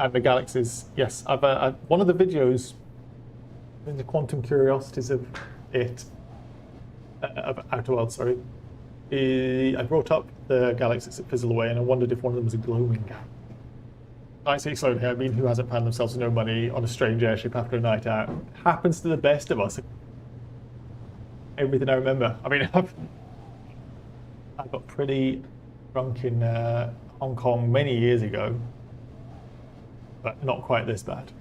And the galaxies, yes. One of the videos... in the quantum curiosities of it, of Outer Worlds, sorry, I brought up the galaxies that fizzle away, and I wondered if one of them was a glowing galaxy. I say slowly here, I mean, who hasn't found themselves with no money on a strange airship after a night out? Happens to the best of us. Everything I remember. I mean, I got pretty drunk in Hong Kong many years ago, but not quite this bad.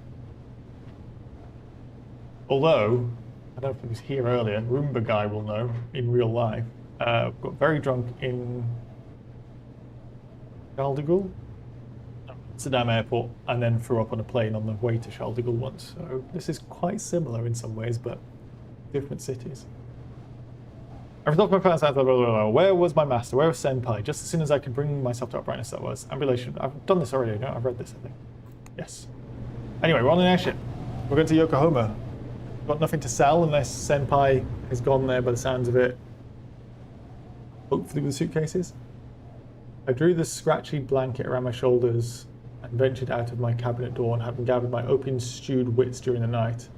Although, I don't know if he was here earlier, Roomba guy will know in real life. Got very drunk in Charles de Gaulle, Amsterdam airport, and then threw up on a plane on the way to Charles de Gaulle once. So this is quite similar in some ways, but different cities. I resolved my plans. Where was my master? Where was Senpai? Just as soon as I could bring myself to uprightness, that was. Ambulation. I've done this already, no? I've read this, I think. Yes. Anyway, we're on an airship. We're going to Yokohama. Got nothing to sell unless Senpai has gone there by the sounds of it. Hopefully with the suitcases. I drew the scratchy blanket around my shoulders and ventured out of my cabin at dawn, having gathered my opium-stewed wits during the night.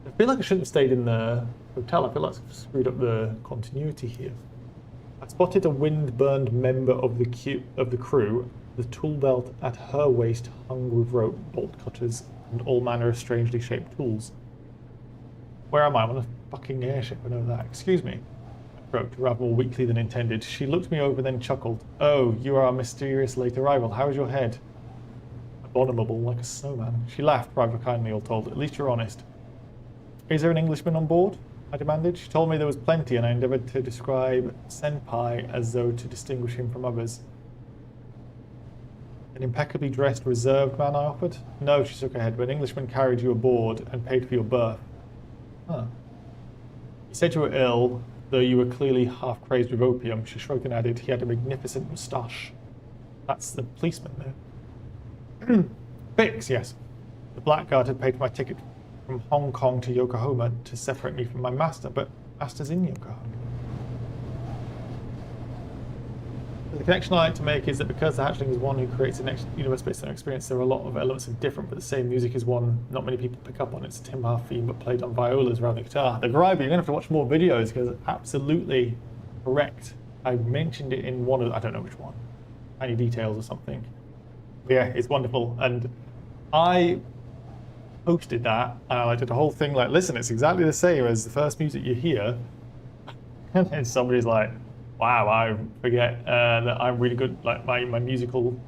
I feel like I shouldn't have stayed in the hotel. I feel like I've screwed up the continuity here. I spotted a wind-burned member of the crew. The tool belt at her waist hung with rope, bolt cutters, and all manner of strangely shaped tools. Where am I? I'm on a fucking airship, I know that. Excuse me. I croaked, rather more weakly than intended. She looked me over, then chuckled. Oh, you are our mysterious late arrival. How is your head? Abominable, like a snowman. She laughed, rather kindly, all told. At least you're honest. Is there an Englishman on board? I demanded. She told me there was plenty, and I endeavoured to describe Senpai as though to distinguish him from others. An impeccably dressed, reserved man, I offered. No, she shook her head, but an Englishman carried you aboard and paid for your berth. Huh. He said you were ill, though you were clearly half crazed with opium. She shrugged and added, he had a magnificent moustache. That's the policeman there. Bix, yes. The blackguard had paid for my ticket from Hong Kong to Yokohama to separate me from my master, but master's in Yokohama. The connection I like to make is that because the Hatchling is one who creates a next universe-based experience, there are a lot of elements of different, but the same music is one not many people pick up on. It's a timber theme, but played on violas rather than guitar. The Gryber, you're going to have to watch more videos because it's absolutely correct. I mentioned it in one of, I don't know which one, Tiny Details or something. But yeah, it's wonderful. And I posted that, and I did a whole thing like, listen, it's exactly the same as the first music you hear. And then somebody's like, wow, I forget that I'm really good, like my musical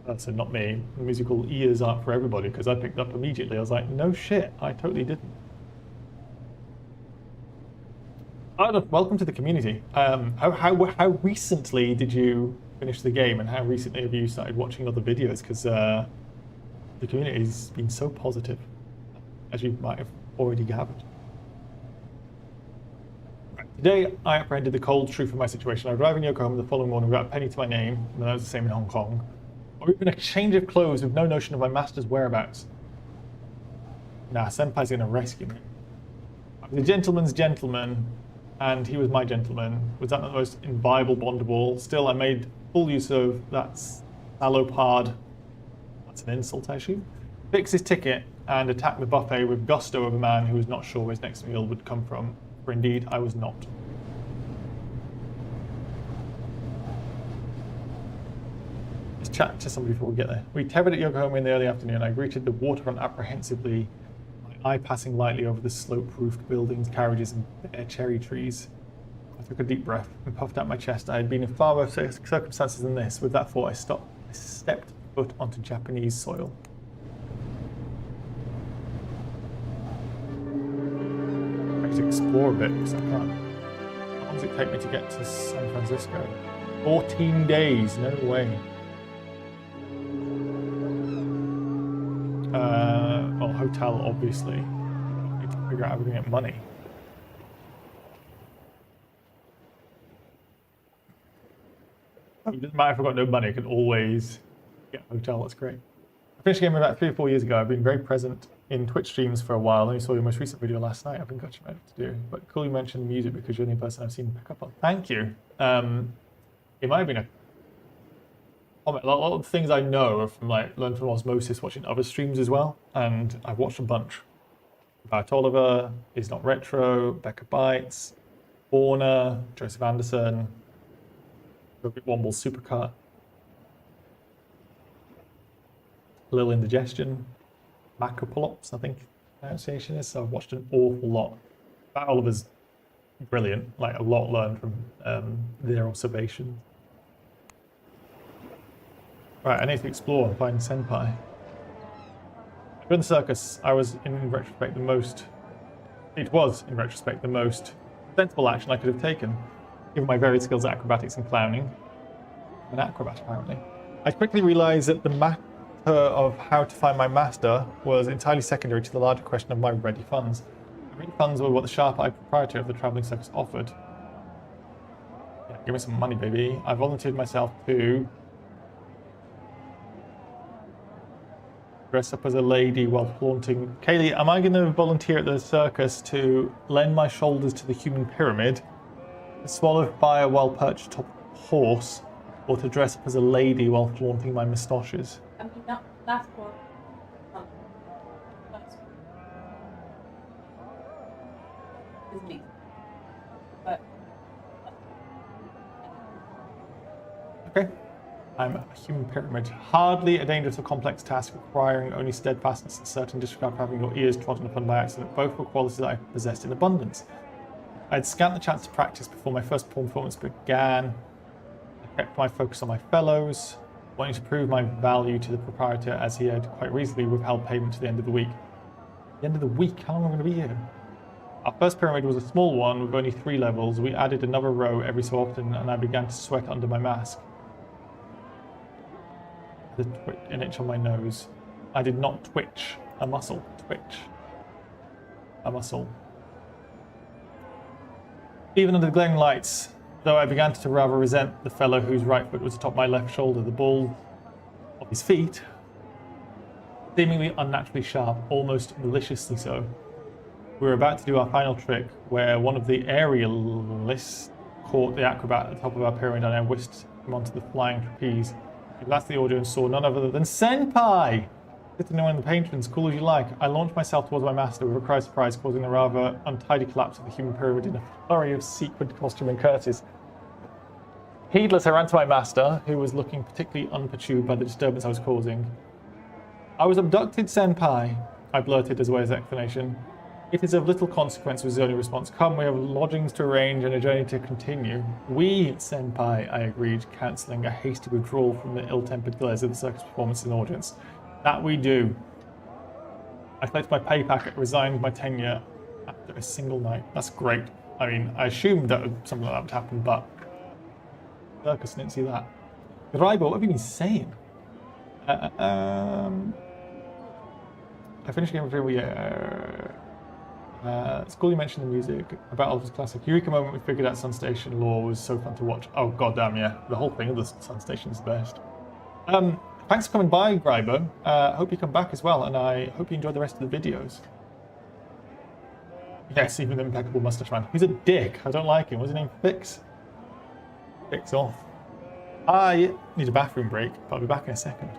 person, not me, musical ears aren't for everybody, because I picked up immediately. I was like, no shit, I totally didn't. Oh, look, welcome to the community. How recently did you finish the game, and how recently have you started watching other videos? Because the community's been so positive, as you might have already gathered. Today, I apprehended the cold truth of my situation. I arrived in Yokohama the following morning without a penny to my name, and that was the same in Hong Kong, or even a change of clothes with no notion of my master's whereabouts. Nah, Senpai's gonna rescue me. I was a gentleman's gentleman, and he was my gentleman. Was that not the most inviolable bondable? Still, I made full use of that salopard. That's an insult, I assume. Fix his ticket and attack the buffet with gusto of a man who was not sure where his next meal would come from. For indeed, I was not. Let's chat to somebody before we get there. We tethered at Yokohama in the early afternoon. I greeted the waterfront apprehensively, my eye passing lightly over the slope-roofed buildings, carriages, and bare cherry trees. I took a deep breath and puffed out my chest. I had been in far worse circumstances than this. With that thought, I stepped foot onto Japanese soil. To explore a bit because I can't. How long does it take me to get to San Francisco? 14 days, no way. Well, hotel, obviously. I need to figure out how we're going to get money. It doesn't matter if I've got no money, I can always get a hotel, that's great. I finished the game about 3 or 4 years ago. I've been very present in Twitch streams for a while. I only saw your most recent video last night. I've been catching up to do. But cool you mentioned music because you're the only person I've seen pick up on. Thank you. It might have been a lot of the things I know are from like learn from osmosis, watching other streams as well. And I've watched a bunch. About Oliver, Is Not Retro, Becca Bites, Borna, Joseph Anderson, Womble Supercut, Lil Indigestion, Macropolops, I think pronunciation is. So I've watched an awful lot. That Oliver's brilliant. Like a lot learned from their observations. Right, I need to explore and find Senpai. In the circus, I was in retrospect the most. It was in retrospect the most sensible action I could have taken, given my varied skills at acrobatics and clowning. I'm an acrobat, apparently. I quickly realised that the matter of how to find my master was entirely secondary to the larger question of my ready funds. My ready funds were what the sharp-eyed proprietor of the travelling circus offered. Yeah, give me some money, baby. I volunteered myself to dress up as a lady while flaunting. Kaylee, am I going to volunteer at the circus to lend my shoulders to the human pyramid, to swallow fire while perched atop a horse, or to dress up as a lady while flaunting my moustaches? I mean, that last one. Is me. But. Okay. I'm a human pyramid. Hardly a dangerous or complex task requiring only steadfastness and certain disregard for having your ears trodden upon by accident. Both were qualities that I possessed in abundance. I had scant the chance to practice before my first performance began. I kept my focus on my fellows, wanting to prove my value to the proprietor as he had quite reasonably withheld payment to the end of the week. The end of the week? How long am I going to be here? Our first pyramid was a small one with only 3 levels. We added another row every so often and I began to sweat under my mask. An itch on my nose. I did not twitch. A muscle. Twitch. A muscle. Even under the glaring lights, though I began to rather resent the fellow whose right foot was atop my left shoulder, the ball of his feet, seemingly unnaturally sharp, almost maliciously so. We were about to do our final trick, where one of the aerialists caught the acrobat at the top of our pyramid and I whisked him onto the flying trapeze. He glanced at the audio and saw none other than Senpai! Sitting among the patrons, cool as you like. I launched myself towards my master with a cry of surprise, causing the rather untidy collapse of the human pyramid in a flurry of sequined costume and curses. Heedless, I ran to my master, who was looking particularly unperturbed by the disturbance I was causing. I was abducted, Senpai, I blurted as way as explanation. It is of little consequence, was the only response. Come, we have lodgings to arrange and a journey to continue. We, Senpai, I agreed, cancelling a hasty withdrawal from the ill-tempered glares of the circus performance in the audience. That we do. I collected my pay packet, resigned my tenure after a single night. That's great. I mean, I assumed that something like that would happen, but circus didn't see that. Raibo, what have you been saying? I finished Game of Thrones. It's cool you mentioned the music about Oliver's classic. Eureka moment we figured out Sun Station lore was so fun to watch. Oh goddamn yeah, the whole thing of the Sun Station is the best. Thanks for coming by, Grybo. Hope you come back as well, and I hope you enjoy the rest of the videos. Yes, even the impeccable mustache man. He's a dick. I don't like him. What's his name? Fix. Fix off. I need a bathroom break, but I'll be back in a second.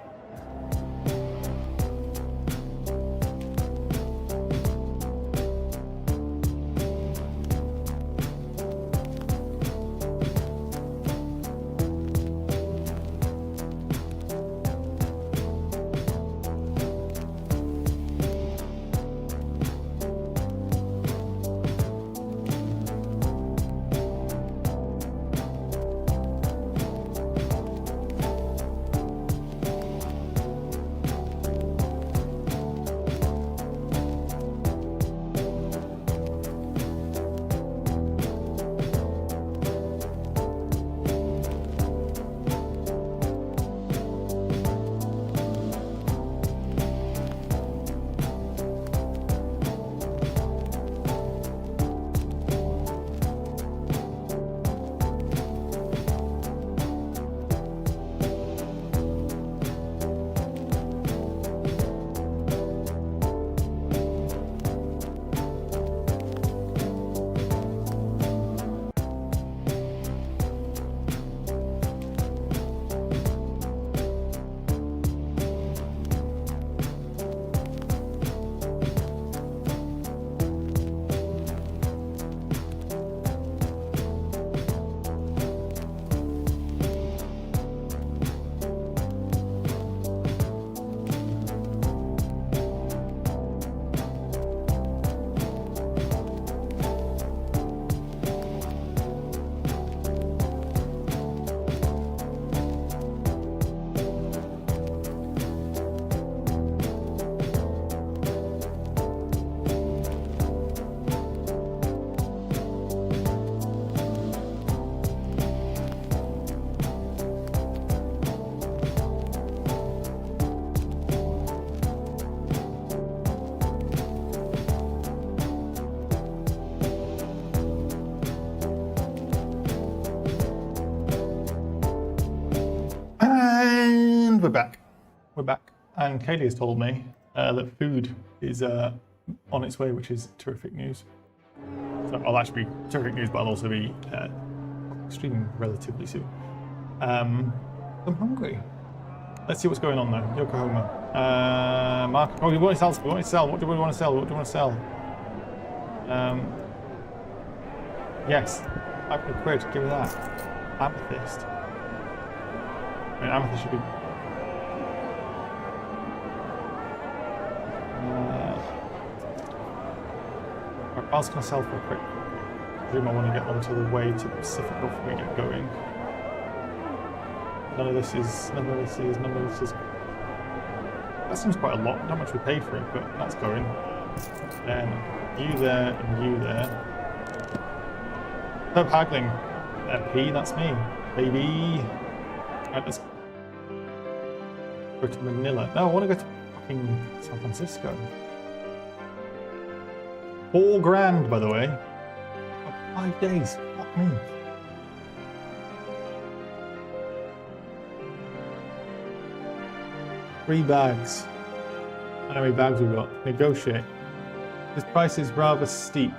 And we're back. We're back. And Kaylee has told me that food is on its way, which is terrific news. So I'll actually be terrific news, but I'll also be streaming relatively soon. I'm hungry. Let's see what's going on though. Yokohama. Mark. Oh, you want to sell? We want to sell. What do we want to sell? What do you want to sell? Yes. 500 quid. Give me that. Amethyst. I mean, amethyst should be. What else can I sell for a quick? I presume I want to get onto the way to the Pacific before we get going. None of this is. That seems quite a lot. Not much we paid for it, but that's going. Then you there and you there. Stop haggling. P, that's me, baby. Right, let's go to Manila. No, I want to go to fucking San Francisco. 4 grand, by the way. For 5 days. Fuck me. Three bags. How many bags we got? Negotiate. This price is rather steep.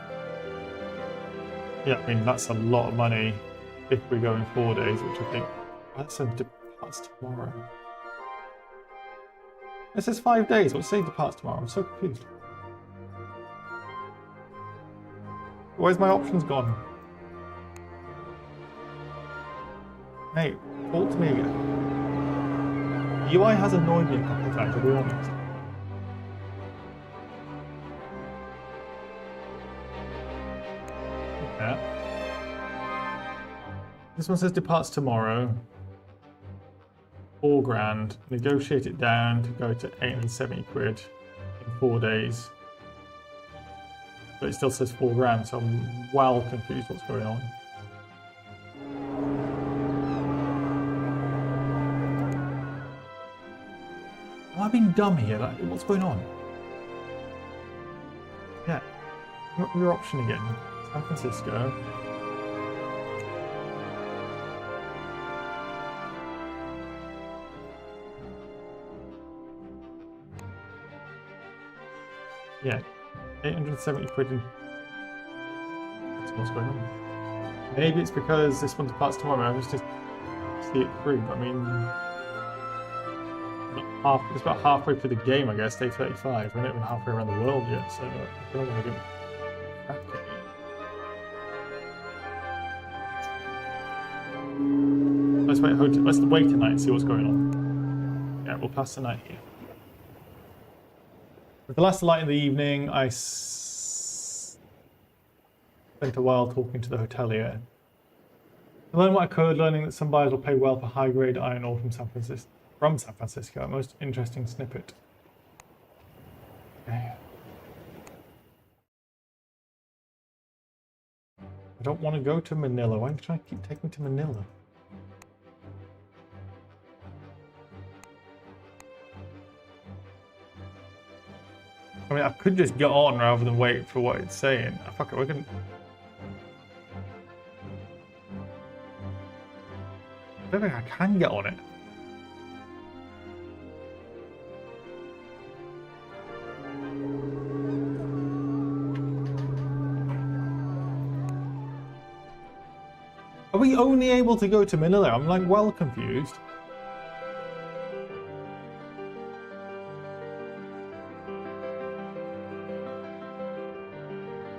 Yeah, I mean, that's a lot of money if we go in 4 days, which I think That's a departs tomorrow. It says 5 days. What's say departs tomorrow? I'm so confused. Where's my options gone? Hey, talk to me again. UI has annoyed me a couple of times, I'll be honest. Yeah. This one says departs tomorrow. 4 grand. Negotiate it down to go to 870 quid in 4 days. But it still says 4 grand, so I'm well confused what's going on. Am I being dumb here? Like, what's going on? Yeah. Your option again. San Francisco. Yeah. 870 quid in... What's going on? Maybe it's because this one departs tomorrow. I was just see it through. I mean, it's about halfway through the game, I guess. Day 35. We're not even halfway around the world yet, so I feel like I didn't crack it. Let's wait. Let's wait tonight and see what's going on. Yeah, we'll pass the night here. With the last light in the evening, I spent a while talking to the hotelier. I learned what I could, learning that some buyers will pay well for high-grade iron ore from San Francisco. A most interesting snippet. Okay. I don't want to go to Manila. Why are you trying to keep taking me to Manila? I mean, I could just get on rather than wait for what it's saying. Oh, fuck it, we're gonna... I don't think I can get on it. Are we only able to go to Manila? I'm like well confused.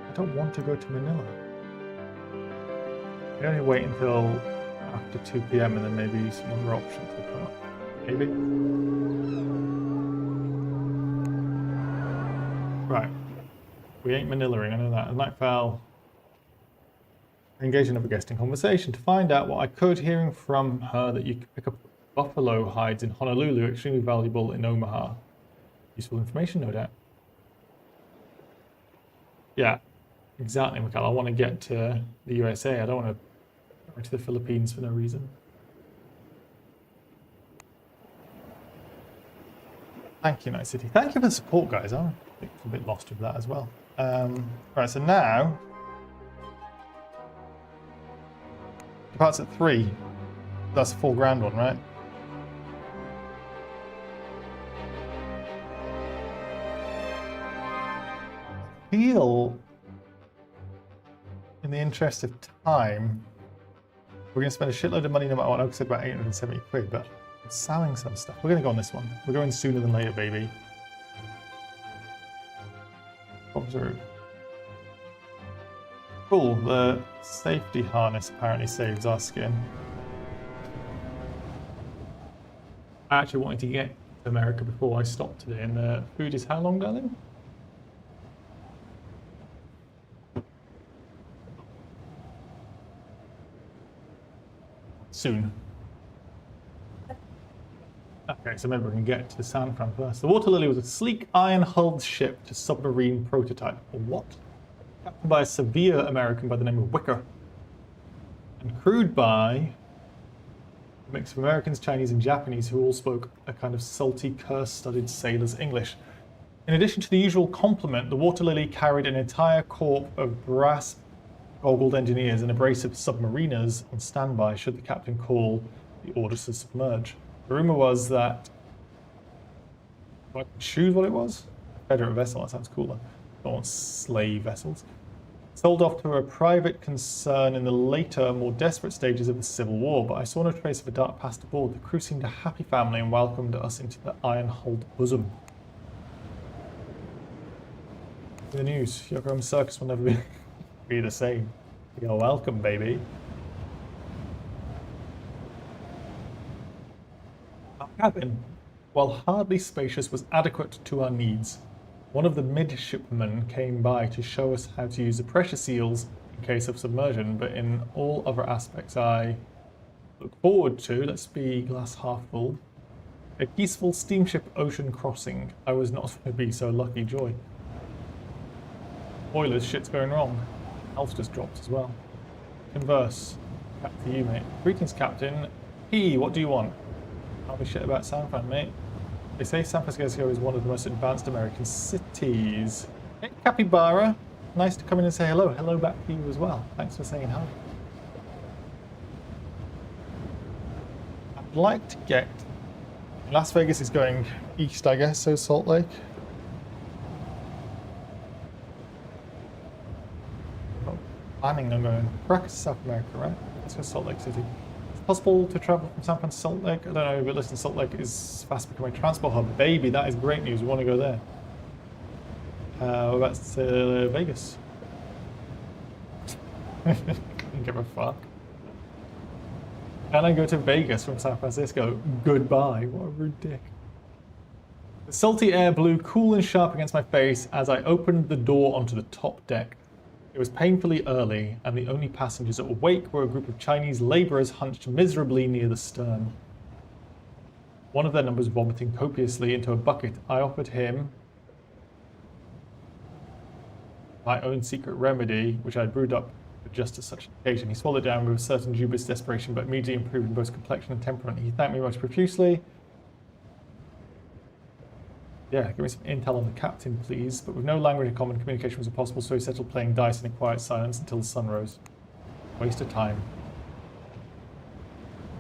I don't want to go to Manila. I only wait until after 2 PM and then maybe some other options will come up. Maybe. Right. We ain't Manilaing, I know that. And Nightfall engaged another guest in conversation to find out what I could, hearing from her that you could pick up buffalo hides in Honolulu, extremely valuable in Omaha. Useful information, no doubt. Yeah. Exactly, Mikhail. I want to get to the USA. I don't want to go to the Philippines for no reason. Thank you, Night City. Thank you for the support, guys. I'm a bit lost with that as well. Right, so now... Departs at 3. That's a 4 grand one, right? I feel... in the interest of time, we're going to spend a shitload of money no matter what. I said about 870 quid, but I'm selling some stuff. We're going to go on this one. We're going sooner than later, baby. Observe. Cool, the safety harness apparently saves our skin. I actually wanted to get to America before I stopped today, and the food is how long, darling? Soon. Okay, so maybe we can get to San Fran first. The Water Lily was a sleek iron-hulled ship to submarine prototype. Or what? Captained by a severe American by the name of Wicker. And crewed by a mix of Americans, Chinese, and Japanese who all spoke a kind of salty, curse-studded sailor's English. In addition to the usual complement, the Water Lily carried an entire corps of brass goggled engineers and a brace of submariners on standby should the captain call the order to submerge. The rumour was that... Do I choose what it was? Confederate vessel, that sounds cooler. I don't want slave vessels. Sold off to a private concern in the later, more desperate stages of the Civil War, but I saw no trace of a dark past aboard. The crew seemed a happy family and welcomed us into the iron-hulled bosom. The news, your home circus will never be the same. You're welcome, baby. Our cabin, while hardly spacious, was adequate to our needs. One of the midshipmen came by to show us how to use the pressure seals in case of submersion, but in all other aspects I look forward to, let's be glass half full, a peaceful steamship ocean crossing. I was not to be so lucky, joy. Boilers, shit's going wrong. Health just dropped as well. Converse. Back to you, mate. Greetings, Captain. P, what do you want? Tell me shit about San Fran, mate. They say San Francisco is one of the most advanced American cities. Hey, Capybara. Nice to come in and say hello. Hello back to you as well. Thanks for saying hi. I'd like to get... Las Vegas is going east, I guess, so Salt Lake. Planning on going back to South America, right? Let's go Salt Lake City. It's possible to travel from San Fran to Salt Lake. I don't know, but listen, Salt Lake is fast becoming a transport hub. Baby, that is great news. We want to go there. What about Vegas? Don't give a fuck. Can I go to Vegas from San Francisco? Goodbye. What a rude dick. The salty air blew cool and sharp against my face as I opened the door onto the top deck. It was painfully early, and the only passengers awake were a group of Chinese labourers hunched miserably near the stern. One of their numbers vomiting copiously into a bucket. I offered him my own secret remedy, which I brewed up for just such an occasion. He swallowed it down with a certain dubious desperation, but immediately improved in both complexion and temperament. He thanked me most profusely. Yeah, give me some intel on the captain, please. But with no language in common, communication was impossible, so he settled playing dice in a quiet silence until the sun rose. Waste of time.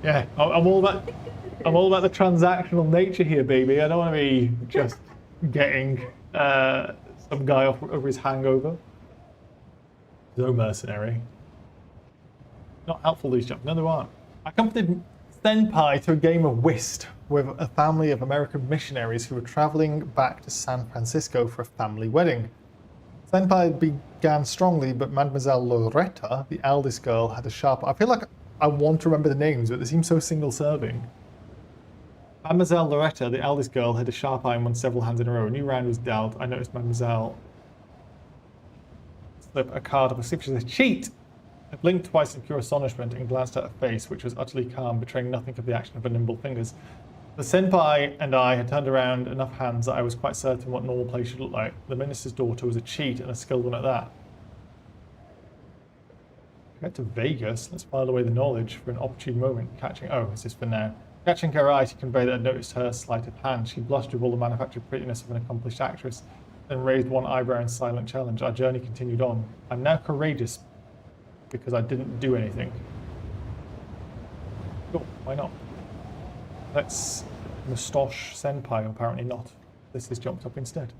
Yeah, I'm all about the transactional nature here, baby. I don't want to be just getting some guy off over his hangover. No mercenary. Not helpful, these jobs. No, they aren't. I accompanied Senpai to a game of whist with a family of American missionaries who were traveling back to San Francisco for a family wedding. Senpai began strongly, but Mademoiselle Loretta, the eldest girl, had a sharp... I feel like I want to remember the names, but they seem so single-serving. Mademoiselle Loretta, the eldest girl, had a sharp eye and won several hands in a row. A new round was dealt. I noticed Mademoiselle slip a card up her sleeve. She said, "Cheat!" I blinked twice in pure astonishment and glanced at her face, which was utterly calm, betraying nothing of the action of her nimble fingers. The senpai and I had turned around enough hands that I was quite certain what normal play should look like. The minister's daughter was a cheat, and a skilled one at that. Get to Vegas. Let's file away the knowledge for an opportune moment. Oh, is this for now? Catching her eye to convey that I noticed her sleight of hand, she blushed with all the manufactured prettiness of an accomplished actress, then raised one eyebrow in silent challenge. Our journey continued on. I'm now courageous because I didn't do anything. Sure, why not? Let's moustache senpai, apparently not. This has jumped up instead.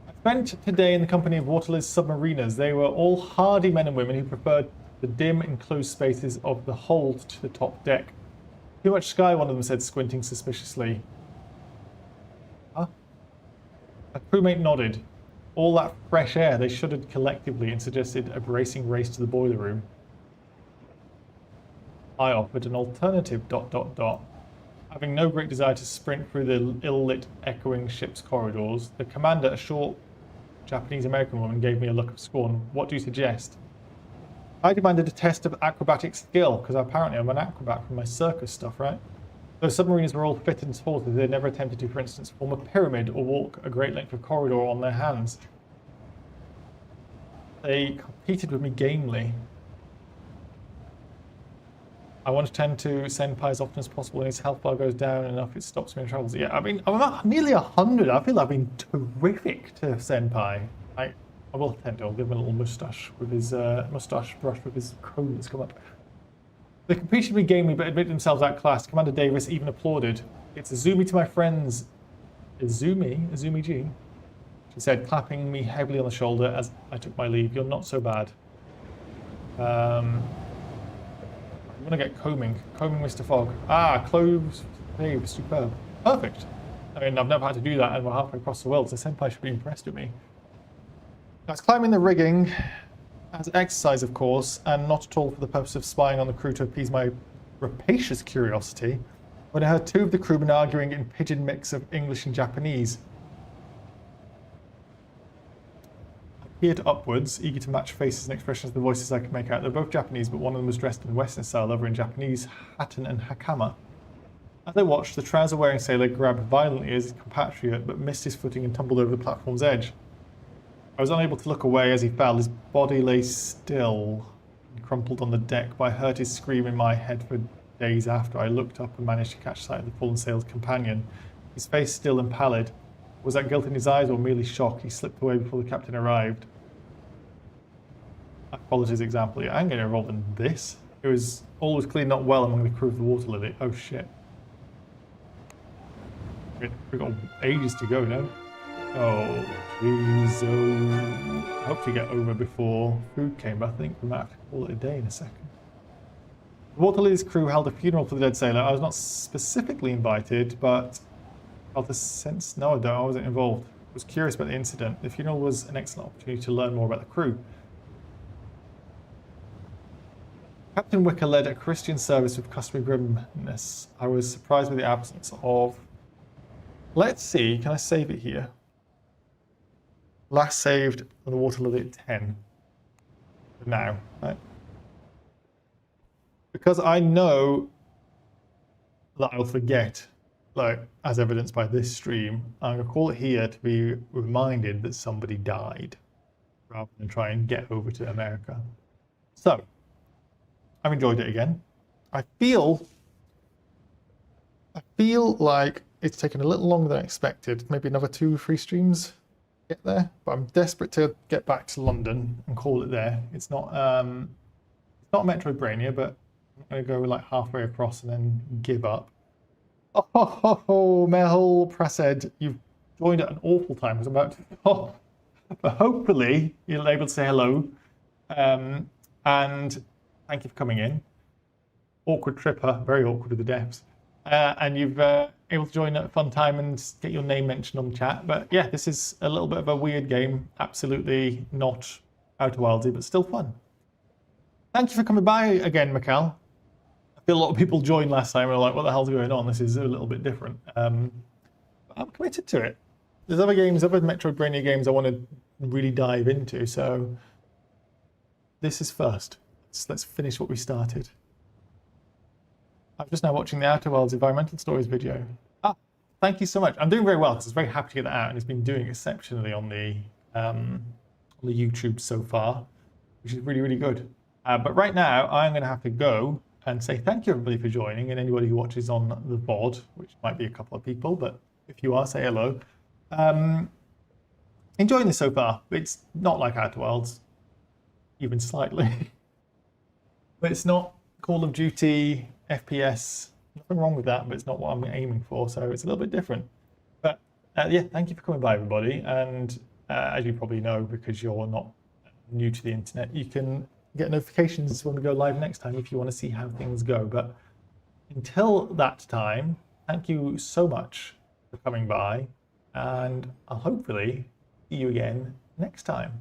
I spent today in the company of waterless submariners. They were all hardy men and women who preferred the dim enclosed spaces of the hold to the top deck. Too much sky, one of them said, squinting suspiciously. Huh? A crewmate nodded. All that fresh air, they shuddered collectively and suggested a bracing race to the boiler room. I offered an alternative ... Having no great desire to sprint through the ill-lit, echoing ship's corridors, the commander, a short Japanese-American woman, gave me a look of scorn. What do you suggest? I demanded a test of acrobatic skill, because apparently I'm an acrobat from my circus stuff, right? Though submariners were all fit and sporty, they never attempted to, for instance, form a pyramid or walk a great length of corridor on their hands. They competed with me gamely. I want to tend to senpai as often as possible, and his health bar goes down enough it stops me in travels. Yeah, I mean, I'm at nearly 100. I feel I've been terrific to senpai. I will tend to. I'll give him a little moustache with his moustache brush with his comb that's come up. They competed with me gamely, but admitted themselves outclassed. Commander Davis even applauded. It's Azumi to my friends. Azumi G. She said, clapping me heavily on the shoulder as I took my leave. You're not so bad. I'm going to get combing. Combing Mr. Fogg. Ah, clothes. Hey, superb. Perfect. I mean, I've never had to do that, and we're halfway across the world, so Senpai should be impressed with me. That's climbing the rigging as exercise, of course, and not at all for the purpose of spying on the crew to appease my rapacious curiosity, when I heard two of the crewmen arguing in pidgin mix of English and Japanese. I peered upwards, eager to match faces and expressions of the voices I could make out. They're both Japanese, but one of them was dressed in Western style, the other in Japanese hattan and hakama. As I watched, the trouser-wearing sailor grabbed violently at his compatriot, but missed his footing and tumbled over the platform's edge. I was unable to look away as he fell. His body lay still and crumpled on the deck, but I heard his scream in my head for days after. I looked up and managed to catch sight of the fallen sailor's companion. His face still and pallid. Was that guilt in his eyes or merely shock? He slipped away before the captain arrived. I followed his example. I ain't getting involved in this. It was always clearly not well among the crew of the Water Lily. Oh shit. We've got ages to go now. Oh, jeez. Oh, I hope to get over before food came, but I think we might have to call it a day in a second. The Water Lily's crew held a funeral for the dead sailor. I was not specifically invited, but felt a sense. No, I wasn't involved. I was curious about the incident. The funeral was an excellent opportunity to learn more about the crew. Captain Wicker led a Christian service with customary grimness. I was surprised by the absence of... Let's see, can I save it here? Last saved on the Water Lily at 10. For now, right? Because I know that I'll forget, like, as evidenced by this stream, I'm going to call it here to be reminded that somebody died, rather than try and get over to America. So, I've enjoyed it again. I feel like it's taken a little longer than I expected. Maybe another 2 or 3 streams to get there. But I'm desperate to get back to London and call it there. It's not Metroidvania, but I'm going to go like halfway across and then give up. Oh, Mehul Prased, you've joined at an awful time because I'm about to... Oh, but hopefully you're able to say hello. And thank you for coming in. Awkward tripper, very awkward with the depths. And you've able to join at a fun time and get your name mentioned on the chat. But yeah, this is a little bit of a weird game. Absolutely not Outer Wildsy, but still fun. Thank you for coming by again, Mikal. I feel a lot of people joined last time and were like, what the hell's going on? This is a little bit different. But I'm committed to it. There's other games, other Metroidvania games I want to really dive into. So this is first. Let's finish what we started. I'm just now watching the Outer Worlds Environmental Stories video. Ah, thank you so much. I'm doing very well because I was very happy to get that out, and it's been doing exceptionally on the YouTube so far, which is really, really good. But right now, I'm going to have to go and say thank you everybody for joining, and anybody who watches on the VOD, which might be a couple of people, but if you are, say hello. Enjoying this so far. It's not like Outer Worlds, even slightly. But it's not Call of Duty, FPS, nothing wrong with that, but it's not what I'm aiming for, so it's a little bit different. But yeah, thank you for coming by, everybody. And as you probably know, because you're not new to the internet, you can get notifications when we go live next time if you want to see how things go. But until that time, thank you so much for coming by, and I'll hopefully see you again next time.